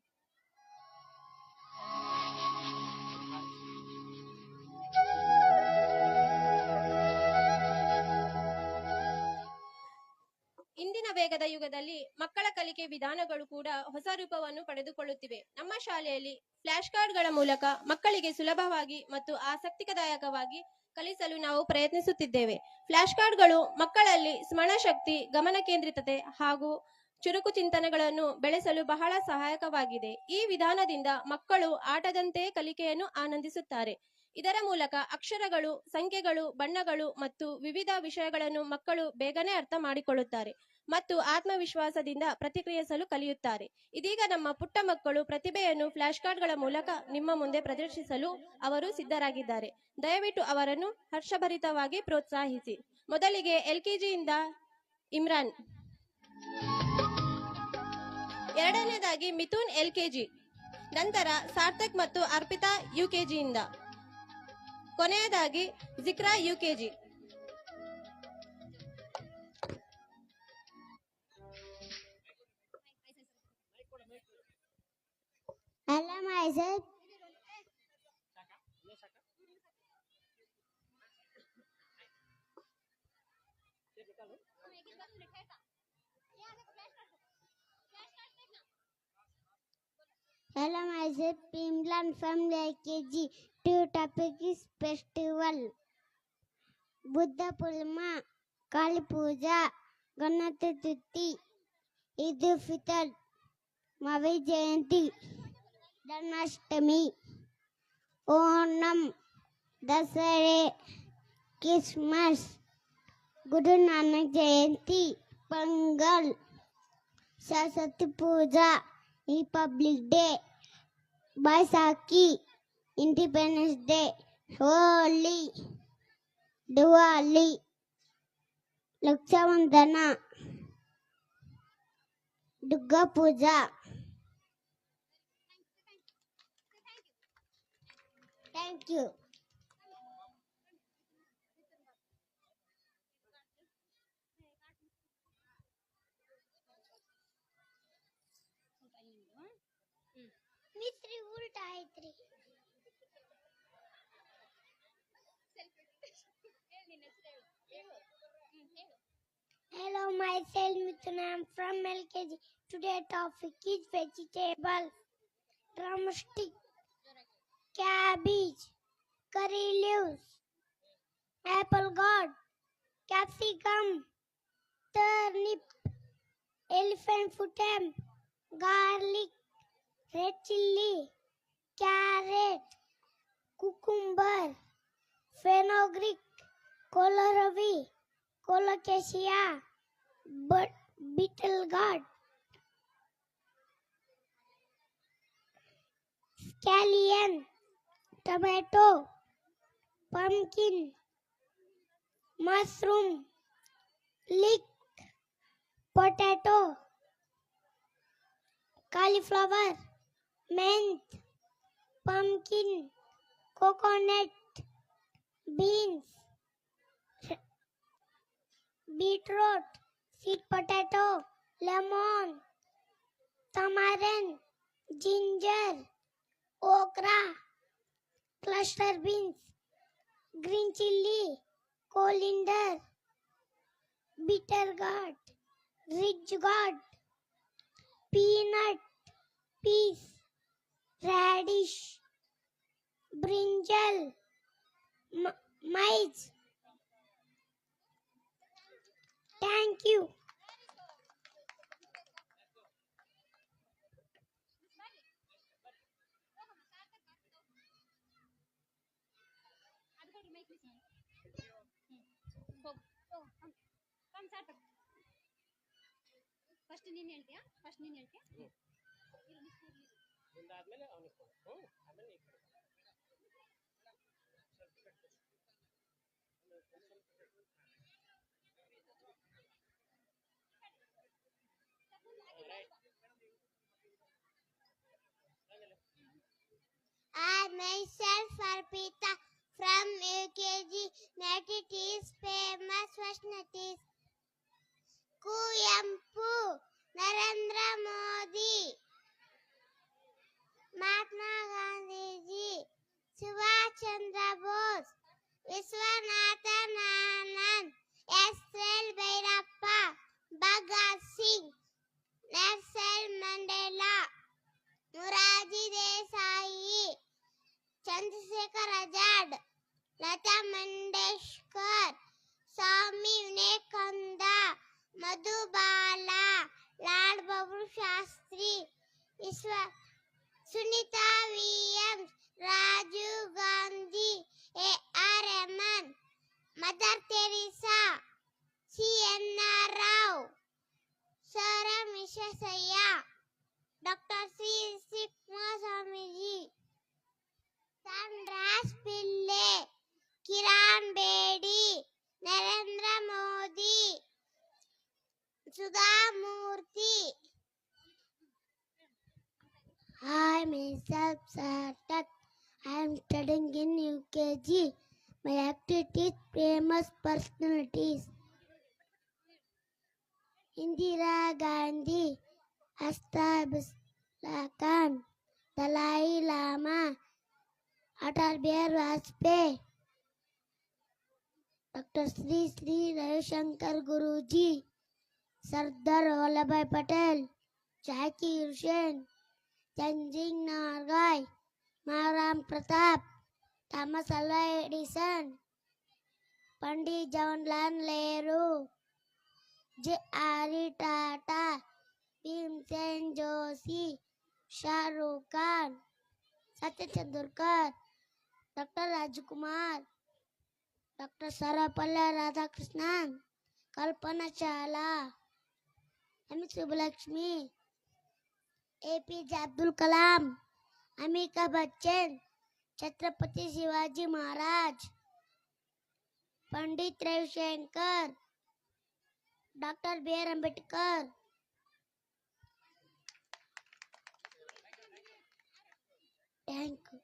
Speaker 6: ಇಂದಿನ ವೇಗದ ಯುಗದಲ್ಲಿ ಮಕ್ಕಳ ಕಲಿಕೆ ವಿಧಾನಗಳು ಕೂಡ ಹೊಸ ರೂಪವನ್ನು ಪಡೆದುಕೊಳ್ಳುತ್ತಿವೆ. ನಮ್ಮ ಶಾಲೆಯಲ್ಲಿ ಫ್ಲಾಶ್ ಕಾರ್ಡ್ಗಳ ಮೂಲಕ ಮಕ್ಕಳಿಗೆ ಸುಲಭವಾಗಿ ಮತ್ತು ಆಸಕ್ತಿದಾಯಕವಾಗಿ ಕಲಿಸಲು ನಾವು ಪ್ರಯತ್ನಿಸುತ್ತಿದ್ದೇವೆ. ಫ್ಲಾಶ್ ಕಾರ್ಡ್ಗಳು ಮಕ್ಕಳಲ್ಲಿ ಸ್ಮರಣ ಶಕ್ತಿ, ಗಮನ ಕೇಂದ್ರಿತತೆ ಹಾಗೂ ಚುರುಕು ಚಿಂತನೆಗಳನ್ನು ಬೆಳೆಸಲು ಬಹಳ ಸಹಾಯಕವಾಗಿದೆ. ಈ ವಿಧಾನದಿಂದ ಮಕ್ಕಳು ಆಟದಂತೆಯೇ ಕಲಿಕೆಯನ್ನು ಆನಂದಿಸುತ್ತಾರೆ. ಇದರ ಮೂಲಕ ಅಕ್ಷರಗಳು, ಸಂಖ್ಯೆಗಳು, ಬಣ್ಣಗಳು ಮತ್ತು ವಿವಿಧ ವಿಷಯಗಳನ್ನು ಮಕ್ಕಳು ಬೇಗನೆ ಅರ್ಥ ಮಾಡಿಕೊಳ್ಳುತ್ತಾರೆ ಮತ್ತು ಆತ್ಮವಿಶ್ವಾಸದಿಂದ ಪ್ರತಿಕ್ರಿಯಿಸಲು ಕಲಿಯುತ್ತಾರೆ. ಇದೀಗ ನಮ್ಮ ಪುಟ್ಟ ಮಕ್ಕಳು ಪ್ರತಿಭೆಯನ್ನು ಫ್ಲಾಶ್ ಕಾರ್ಡ್ಗಳ ಮೂಲಕ ನಿಮ್ಮ ಮುಂದೆ ಪ್ರದರ್ಶಿಸಲು ಅವರು ಸಿದ್ಧರಾಗಿದ್ದಾರೆ. ದಯವಿಟ್ಟು ಅವರನ್ನು ಹರ್ಷಭರಿತವಾಗಿ ಪ್ರೋತ್ಸಾಹಿಸಿ. ಮೊದಲಿಗೆ LKGಯಿಂದ ಇಮ್ರಾನ್, ಎರಡನೇದಾಗಿ ಮಿಥುನ್ LKG, ನಂತರ ಸಾರ್ಥಕ್ ಮತ್ತು ಅರ್ಪಿತಾ UKGಯಿಂದ, ಕೊನೆಯದಾಗಿ ಜಿಕ್ರಾ UKG.
Speaker 1: myself. Hello, myself Imran from LKG. Two topic is festival. Buddha Purnima, Kali Puja, Gannath Chaturthi, Eid al-Fitr, Mavi Jayanti, Janmashtami, Onam, Dasare, Christmas, Guru Nanak Jayanti, Pongal, Saraswati Puja, Republic Day, Baisakhi, Independence Day, Holi, Diwali, Rakshabandhana, Durga Puja. Thank you. Mitri ulta aitri. Hello, myself Mithuna. I am from LKG. Today topic is vegetable. Drumstick, cabbage, curry leaves, apple gourd, capsicum, turnip, elephant foot ham, garlic, red chilli, carrot, cucumber, fenugreek, kohlrabi, colocasia, beetle gourd, scallion, tomato, pumpkin, mushroom, leek, potato, cauliflower, mint, pumpkin, coconut, beans, beetroot, sweet potato, lemon, tamarind, ginger, okra, cluster beans, green chilli, coriander, bitter gourd, ridge gourd, peanut, peas, radish, brinjal, maize. Thank you.
Speaker 3: First ನೀನ್ ಹೇಳ್ತೀಯಾ first ನೀನ್ ಹೇಳ್ತೀಯಾ
Speaker 5: ಮುಂದಾದ್ಮೇಲೆ ಅವನಿಗೆ ಆಮೇಲೆ ಈ ಕಡೆ
Speaker 1: I myself Arpita from UKG. United is famous personalities. Kuyampu, Narendra Modi, Mahatma Gandhi, Subhash Chandra Bose, Viswanathan Anand, S.L. Bhairappa, Bhagat Singh, Nelson Mandela, Morarji Desai, Chandrasekhar Azad, Lata Mangeshkar, Swami Vivekananda, Madhubala, Lal Babu Shastri, Sunita Williams, Rajiv Gandhi, A.R. Rahman, Mother Teresa, C.N.R. Rao, Sir Mishasaya, Dr. C. Swamiji, Sandras Pille, Kiran Bedi, Narendra Modi, Sudha Murthy. Hi, myself Sartak. I am studying in UKG. My activities famous personalities. Indira Gandhi, Asta Bisla Khan, Dalai Lama, Atal Bihari Vajpayee, Dr. Sri Sri Ravi Shankar Guruji, Sardar Vallabhbhai Patel, Zakir Hussain, Tenzing Norgay, Maharam Pratap, Thomas Alva Edison, Pandit Jawaharlal Nehru, J.R.E. Tata, Bhimsen Joshi, Shah Rukh Khan, Satya Tendulkar, Dr. Rajkumar, Dr. Sarvapalli Radhakrishnan, Kalpana Chawla, M. Subbulakshmi, APJ Abdul Kalam, Amitabh Bachchan, Chhatrapati Shivaji Maharaj, Pandit Ravi Shankar, Dr. B.R. Ambedkar. Thank you.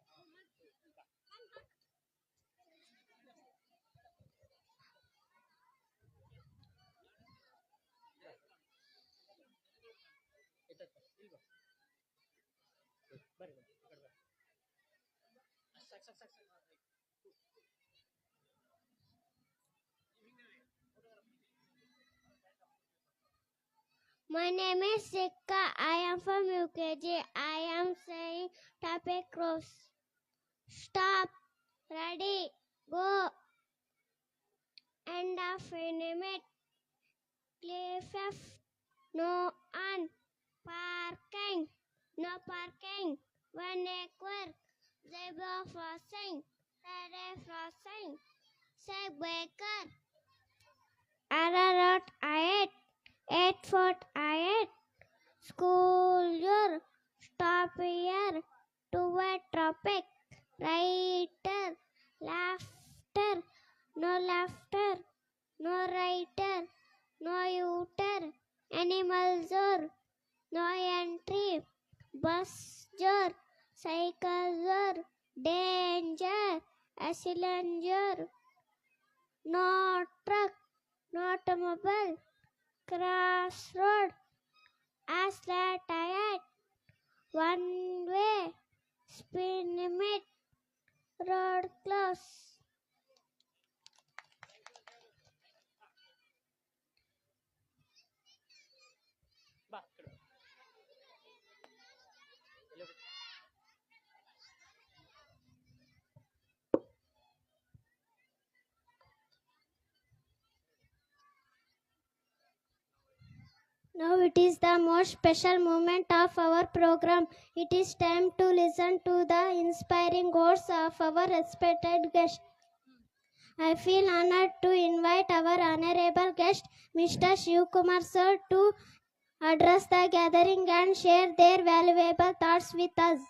Speaker 1: My name is Sikka. I am from UKG. I am saying topic cross. Stop. Ready. Go. End of minute. Cliff F. No on. Parking. No parking. One acre. Zebra crossing. Red crossing. Say baker. Arrowroot I 8 foot I 8. School year. Stop here. To a tropic. Writer. Laughter. No laughter. No writer. No U-turn. Animal door. No entry. Bus door. Cycle door. Danger. Cylinder. No truck. No automobile. Crossroad. Aslat tired. One way. Speed limit. Road close. Now it is the most special moment of our program. It is time to listen to the inspiring words of our respected guest. I feel honored to invite our honorable guest, Mr. Shiv Kumar sir, to address the gathering and share their valuable thoughts with us.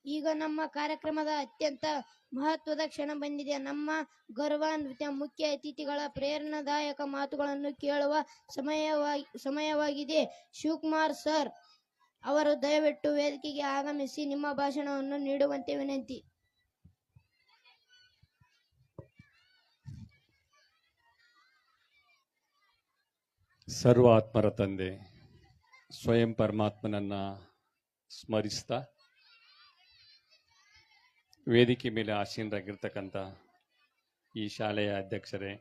Speaker 2: ಈಗ ನಮ್ಮ ಕಾರ್ಯಕ್ರಮದ ಅತ್ಯಂತ ಮಹತ್ವದ ಕ್ಷಣ ಬಂದಿದೆ. ನಮ್ಮ ಗೌರವಾನ್ವಿತ ಮುಖ್ಯ ಅತಿಥಿಗಳ ಪ್ರೇರಣಾದಾಯಕ ಮಾತುಗಳನ್ನು ಕೇಳುವ ಸಮಯವಾಗಿದೆ. ಶಿವಕುಮಾರ್ ಸರ್ ಅವರು ದಯವಿಟ್ಟು ವೇದಿಕೆಗೆ ಆಗಮಿಸಿ ನಿಮ್ಮ ಭಾಷಣವನ್ನು ನೀಡುವಂತೆ ವಿನಂತಿ.
Speaker 7: ಸರ್ವಾತ್ಮರ ತಂದೆ ಸ್ವಯಂ ಪರಮಾತ್ಮನನ್ನ ಸ್ಮರಿಸ್ತಾ ವೇದಿಕೆ ಮೇಲೆ ಆಸೀನರಾಗಿರ್ತಕ್ಕಂಥ ಈ ಶಾಲೆಯ ಅಧ್ಯಕ್ಷರೇ,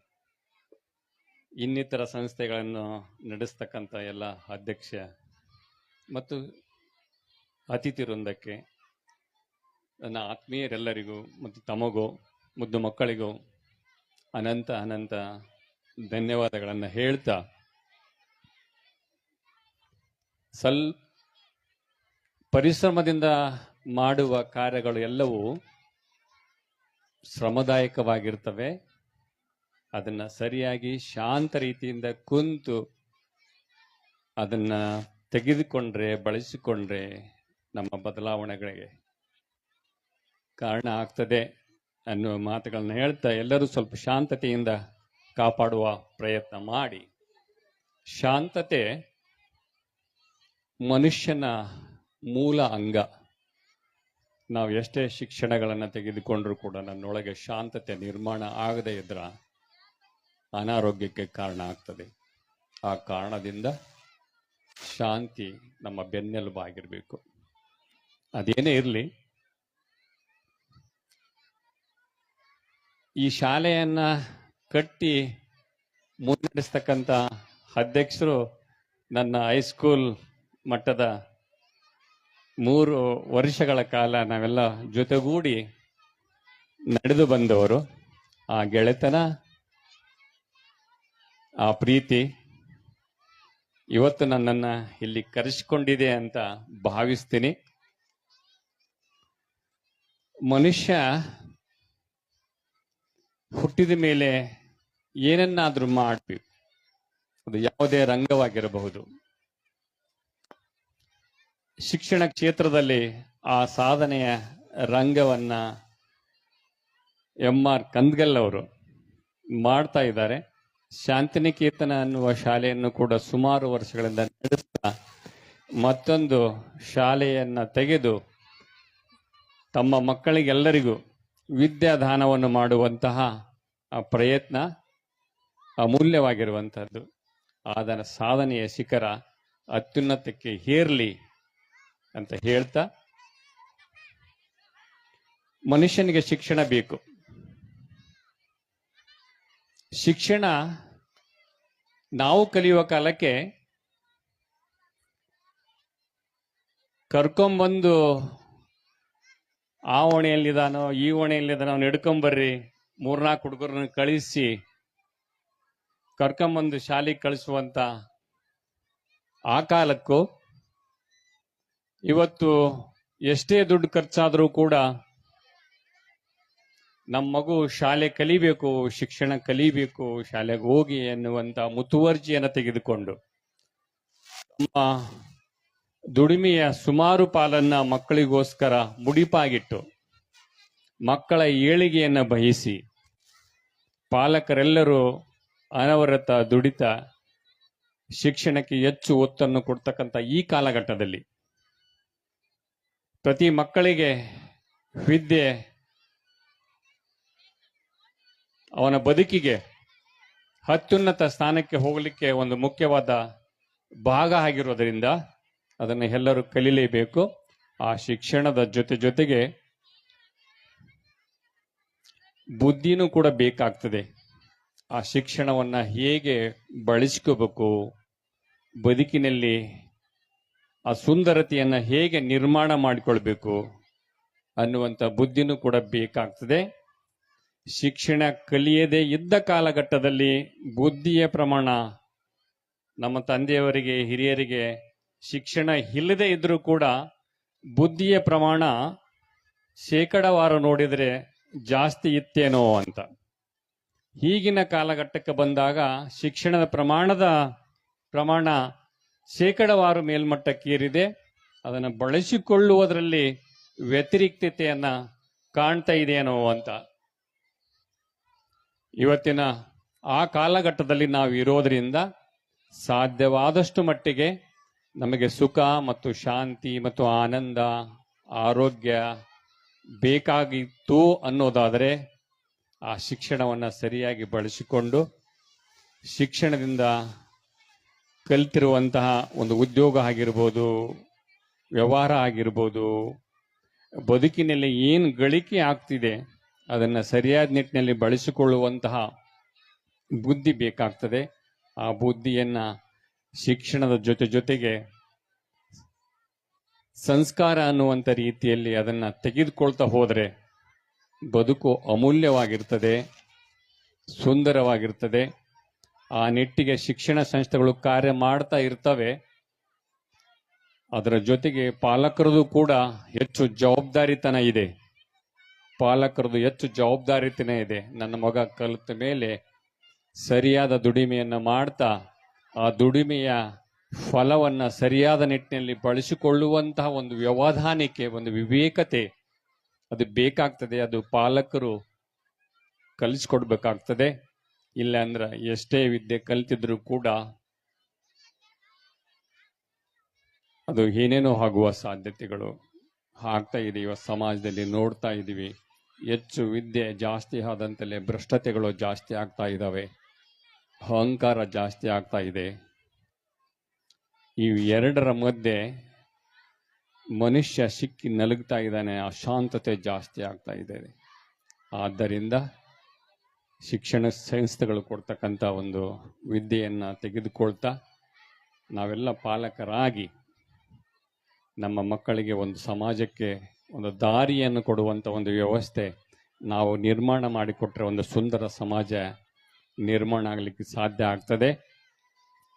Speaker 7: ಇನ್ನಿತರ ಸಂಸ್ಥೆಗಳನ್ನು ನಡೆಸ್ತಕ್ಕಂಥ ಎಲ್ಲ ಅಧ್ಯಕ್ಷ ಮತ್ತು ಅತಿಥಿ ವೃಂದಕ್ಕೆ, ನನ್ನ ಆತ್ಮೀಯರೆಲ್ಲರಿಗೂ ಮತ್ತು ತಮಗೂ ಮುದ್ದು ಮಕ್ಕಳಿಗೂ ಅನಂತ ಅನಂತ ಧನ್ಯವಾದಗಳನ್ನು ಹೇಳ್ತಾ, ಪರಿಶ್ರಮದಿಂದ ಮಾಡುವ ಕಾರ್ಯಗಳು ಎಲ್ಲವೂ ಶ್ರಮದಾಯಕವಾಗಿರ್ತವೆ. ಅದನ್ನ ಸರಿಯಾಗಿ ಶಾಂತ ರೀತಿಯಿಂದ ಕುಂತು ಅದನ್ನ ತೆಗೆದುಕೊಂಡ್ರೆ, ಬಳಸಿಕೊಂಡ್ರೆ ನಮ್ಮ ಬದಲಾವಣೆಗಳಿಗೆ ಕಾರಣ ಆಗ್ತದೆ ಅನ್ನುವ ಮಾತುಗಳನ್ನ ಹೇಳ್ತಾ, ಎಲ್ಲರೂ ಸ್ವಲ್ಪ ಶಾಂತತೆಯಿಂದ ಕಾಪಾಡುವ ಪ್ರಯತ್ನ ಮಾಡಿ. ಶಾಂತತೆ ಮನುಷ್ಯನ ಮೂಲ ಅಂಗ. ನಾವು ಎಷ್ಟೇ ಶಿಕ್ಷಣಗಳನ್ನು ತೆಗೆದುಕೊಂಡ್ರೂ ಕೂಡ ನನ್ನೊಳಗೆ ಶಾಂತತೆ ನಿರ್ಮಾಣ ಆಗದೇ ಇದ್ರೆ ಅನಾರೋಗ್ಯಕ್ಕೆ ಕಾರಣ ಆಗ್ತದೆ. ಆ ಕಾರಣದಿಂದ ಶಾಂತಿ ನಮ್ಮ ಬೆನ್ನೆಲುಬಾಗಿರಬೇಕು. ಅದೇನೇ ಇರಲಿ, ಈ ಶಾಲೆಯನ್ನ ಕಟ್ಟಿ ಮುನ್ನಡೆಸ್ತಕ್ಕಂಥ ಅಧ್ಯಕ್ಷರು ನನ್ನ ಹೈಸ್ಕೂಲ್ ಮಟ್ಟದ 3 ವರ್ಷಗಳ ಕಾಲ ನಾವೆಲ್ಲ ಜೊತೆಗೂಡಿ ನಡೆದು ಬಂದವರು. ಆ ಗೆಳೆತನ, ಆ ಪ್ರೀತಿ ಇವತ್ತು ನನ್ನನ್ನು ಇಲ್ಲಿ ಕರೆಸಿಕೊಂಡಿದೆ ಅಂತ ಭಾವಿಸ್ತೀನಿ. ಮನುಷ್ಯ ಹುಟ್ಟಿದ ಮೇಲೆ ಏನನ್ನಾದ್ರೂ ಮಾಡಬೇಕು, ಅದು ಯಾವುದೇ ರಂಗವಾಗಿರಬಹುದು. ಶಿಕ್ಷಣ ಕ್ಷೇತ್ರದಲ್ಲಿ ಆ ಸಾಧನೆಯ ರಂಗವನ್ನ MR ಕಂದಗಲ್ ಅವರು ಮಾಡ್ತಾ ಇದ್ದಾರೆ. ಶಾಂತಿನಿಕೇತನ ಅನ್ನುವ ಶಾಲೆಯನ್ನು ಕೂಡ ಸುಮಾರು ವರ್ಷಗಳಿಂದ ನಡೆಸ್ತಾ ಮತ್ತೊಂದು ಶಾಲೆಯನ್ನ ತೆಗೆದು ತಮ್ಮ ಮಕ್ಕಳಿಗೆಲ್ಲರಿಗೂ ವಿದ್ಯಾದಾನವನ್ನು ಮಾಡುವಂತಹ ಆ ಪ್ರಯತ್ನ ಅಮೂಲ್ಯವಾಗಿರುವಂತಹದ್ದು. ಅದರ ಸಾಧನೆಯ ಶಿಖರ ಅತ್ಯುನ್ನತಕ್ಕೆ ಏರ್ಲಿ ಅಂತ ಹೇಳ್ತಾ, ಮನುಷ್ಯನಿಗೆ ಶಿಕ್ಷಣ ಬೇಕು. ಶಿಕ್ಷಣ ನಾವು ಕಲಿಯುವ ಕಾಲಕ್ಕೆ ಕರ್ಕೊಂಬಂದು ಆ ಓಣೆಯಲ್ಲಿದ್ದಾನೋ ಈ ಓಣೆಯಲ್ಲಿದ್ದಾನೋ ನಡ್ಕೊಂಬರ್ರಿ 3-4 ಹುಡುಗರನ್ನು ಕಳಿಸಿ ಕರ್ಕೊಂಬಂದು ಶಾಲೆಗೆ ಕಳಿಸುವಂತ ಆ ಕಾಲಕ್ಕೂ ಇವತ್ತು ಎಷ್ಟೇ ದುಡ್ಡು ಖರ್ಚಾದರೂ ಕೂಡ ನಮ್ಮ ಮಗು ಶಾಲೆ ಕಲಿಬೇಕು, ಶಿಕ್ಷಣ ಕಲಿಬೇಕು, ಶಾಲೆಗೆ ಹೋಗಿ ಎನ್ನುವಂತ ಮುತುವರ್ಜಿಯನ್ನು ತೆಗೆದುಕೊಂಡು ನಮ್ಮ ದುಡಿಮೆಯ ಸುಮಾರು ಪಾಲನ್ನ ಮಕ್ಕಳಿಗೋಸ್ಕರ ಮುಡಿಪಾಗಿಟ್ಟು ಮಕ್ಕಳ ಏಳಿಗೆಯನ್ನು ಬಯಸಿ ಪಾಲಕರೆಲ್ಲರೂ ಅನವರತ ದುಡಿತ ಶಿಕ್ಷಣಕ್ಕೆ ಹೆಚ್ಚು ಒತ್ತನ್ನು ಕೊಡ್ತಕ್ಕಂಥ ಈ ಕಾಲಘಟ್ಟದಲ್ಲಿ ಪ್ರತಿ ಮಕ್ಕಳಿಗೆ ವಿದ್ಯೆ ಅವನ ಬದುಕಿಗೆ ಅತ್ಯುನ್ನತ ಸ್ಥಾನಕ್ಕೆ ಹೋಗಲಿಕ್ಕೆ ಒಂದು ಮುಖ್ಯವಾದ ಭಾಗ ಆಗಿರೋದ್ರಿಂದ ಅದನ್ನು ಎಲ್ಲರೂ ಕಲೀಲೇಬೇಕು. ಆ ಶಿಕ್ಷಣದ ಜೊತೆಗೆ ಬುದ್ಧಿನೂ ಕೂಡ ಬೇಕಾಗ್ತದೆ. ಆ ಶಿಕ್ಷಣವನ್ನ ಹೇಗೆ ಬಳಸ್ಕೋಬೇಕು, ಬದುಕಿನಲ್ಲಿ ಆ ಸುಂದರತೆಯನ್ನ ಹೇಗೆ ನಿರ್ಮಾಣ ಮಾಡಿಕೊಳ್ಬೇಕು ಅನ್ನುವಂಥ ಬುದ್ಧಿನೂ ಕೂಡ ಬೇಕಾಗ್ತದೆ. ಶಿಕ್ಷಣ ಕಲಿಯದೇ ಇದ್ದ ಕಾಲಘಟ್ಟದಲ್ಲಿ ಬುದ್ಧಿಯ ಪ್ರಮಾಣ, ನಮ್ಮ ತಂದೆಯವರಿಗೆ ಹಿರಿಯರಿಗೆ ಶಿಕ್ಷಣ ಇಲ್ಲದೆ ಇದ್ರೂ ಕೂಡ ಬುದ್ಧಿಯ ಪ್ರಮಾಣ ಶೇಕಡವಾರು ನೋಡಿದರೆ ಜಾಸ್ತಿ ಇತ್ತೇನೋ ಅಂತ. ಈಗಿನ ಕಾಲಘಟ್ಟಕ್ಕೆ ಬಂದಾಗ ಶಿಕ್ಷಣದ ಪ್ರಮಾಣ ಶೇಕಡವಾರು ಮೇಲ್ಮಟ್ಟಕ್ಕೇರಿದೆ. ಅದನ್ನು ಬಳಸಿಕೊಳ್ಳುವುದರಲ್ಲಿ ವ್ಯತಿರಿಕ್ತತೆಯನ್ನ ಕಾಣ್ತಾ ಇದೆಯೇನೋ ಅಂತ. ಇವತ್ತಿನ ಆ ಕಾಲಘಟ್ಟದಲ್ಲಿ ನಾವು ಇರೋದ್ರಿಂದ ಸಾಧ್ಯವಾದಷ್ಟು ಮಟ್ಟಿಗೆ ನಮಗೆ ಸುಖ ಮತ್ತು ಶಾಂತಿ ಮತ್ತು ಆನಂದ, ಆರೋಗ್ಯ ಬೇಕಾಗಿತ್ತು ಅನ್ನೋದಾದರೆ ಆ ಶಿಕ್ಷಣವನ್ನು ಸರಿಯಾಗಿ ಬಳಸಿಕೊಂಡು ಶಿಕ್ಷಣದಿಂದ ಕಲಿತಿರುವಂತಹ ಒಂದು ಉದ್ಯೋಗ ಆಗಿರ್ಬೋದು, ವ್ಯವಹಾರ ಆಗಿರ್ಬೋದು, ಬದುಕಿನಲ್ಲಿ ಏನು ಗಳಿಕೆ ಆಗ್ತಿದೆ ಅದನ್ನು ಸರಿಯಾದ ನಿಟ್ಟಿನಲ್ಲಿ ಬಳಸಿಕೊಳ್ಳುವಂತಹ ಬುದ್ಧಿ ಬೇಕಾಗ್ತದೆ. ಆ ಬುದ್ಧಿಯನ್ನ ಶಿಕ್ಷಣದ ಜೊತೆಗೆ ಸಂಸ್ಕಾರ ಅನ್ನುವಂಥ ರೀತಿಯಲ್ಲಿ ಅದನ್ನ ತೆಗೆದುಕೊಳ್ತಾ ಹೋದರೆ ಬದುಕು ಅಮೂಲ್ಯವಾಗಿರ್ತದೆ, ಸುಂದರವಾಗಿರ್ತದೆ. ಆ ನಿಟ್ಟಿಗೆ ಶಿಕ್ಷಣ ಸಂಸ್ಥೆಗಳು ಕಾರ್ಯ ಮಾಡ್ತಾ ಇರ್ತವೆ. ಅದರ ಜೊತೆಗೆ ಪಾಲಕರದು ಕೂಡ ಹೆಚ್ಚು ಜವಾಬ್ದಾರಿತನ ಇದೆ. ನನ್ನ ಮಗ ಕಲಿತ ಮೇಲೆ ಸರಿಯಾದ ದುಡಿಮೆಯನ್ನು ಮಾಡ್ತಾ ಆ ದುಡಿಮೆಯ ಫಲವನ್ನ ಸರಿಯಾದ ನಿಟ್ಟಿನಲ್ಲಿ ಬಳಸಿಕೊಳ್ಳುವಂತಹ ಒಂದು ವ್ಯವಧಾನಿಕೆ, ಒಂದು ವಿವೇಕತೆ ಅದು ಬೇಕಾಗ್ತದೆ. ಅದು ಪಾಲಕರು ಕಲಿಸ್ಕೊಡ್ಬೇಕಾಗ್ತದೆ. ಇಲ್ಲ ಅಂದ್ರೆ ಎಷ್ಟೇ ವಿದ್ಯೆ ಕಲಿತಿದ್ರು ಕೂಡ ಅದು ಏನೇನೋ ಆಗುವ ಸಾಧ್ಯತೆಗಳು ಆಗ್ತಾ ಇದೆ. ಇವತ್ತು ಸಮಾಜದಲ್ಲಿ ನೋಡ್ತಾ ಇದ್ದೀವಿ. ಹೆಚ್ಚು ವಿದ್ಯೆ ಜಾಸ್ತಿ ಆದಂತಲೇ ಭ್ರಷ್ಟತೆಗಳು ಜಾಸ್ತಿ ಆಗ್ತಾ ಇದ್ದಾವೆ, ಅಹಂಕಾರ ಜಾಸ್ತಿ ಆಗ್ತಾ ಇದೆ. ಈ ಎರಡರ ಮಧ್ಯೆ ಮನುಷ್ಯ ಸಿಕ್ಕಿ ನಲುಗ್ತಾ ಇದ್ದಾನೆ, ಅಶಾಂತತೆ ಜಾಸ್ತಿ ಆಗ್ತಾ ಇದೆ. ಆದ್ದರಿಂದ ಶಿಕ್ಷಣ ಸಂಸ್ಥೆಗಳು ಕೊಡ್ತಕ್ಕಂಥ ಒಂದು ವಿದ್ಯೆಯನ್ನು ತೆಗೆದುಕೊಳ್ತಾ ನಾವೆಲ್ಲ ಪಾಲಕರಾಗಿ ನಮ್ಮ ಮಕ್ಕಳಿಗೆ ಒಂದು ಸಮಾಜಕ್ಕೆ ಒಂದು ದಾರಿಯನ್ನು ಕೊಡುವಂಥ ಒಂದು ವ್ಯವಸ್ಥೆ ನಾವು ನಿರ್ಮಾಣ ಮಾಡಿಕೊಟ್ರೆ ಒಂದು ಸುಂದರ ಸಮಾಜ ನಿರ್ಮಾಣ ಆಗಲಿಕ್ಕೆ ಸಾಧ್ಯ ಆಗ್ತದೆ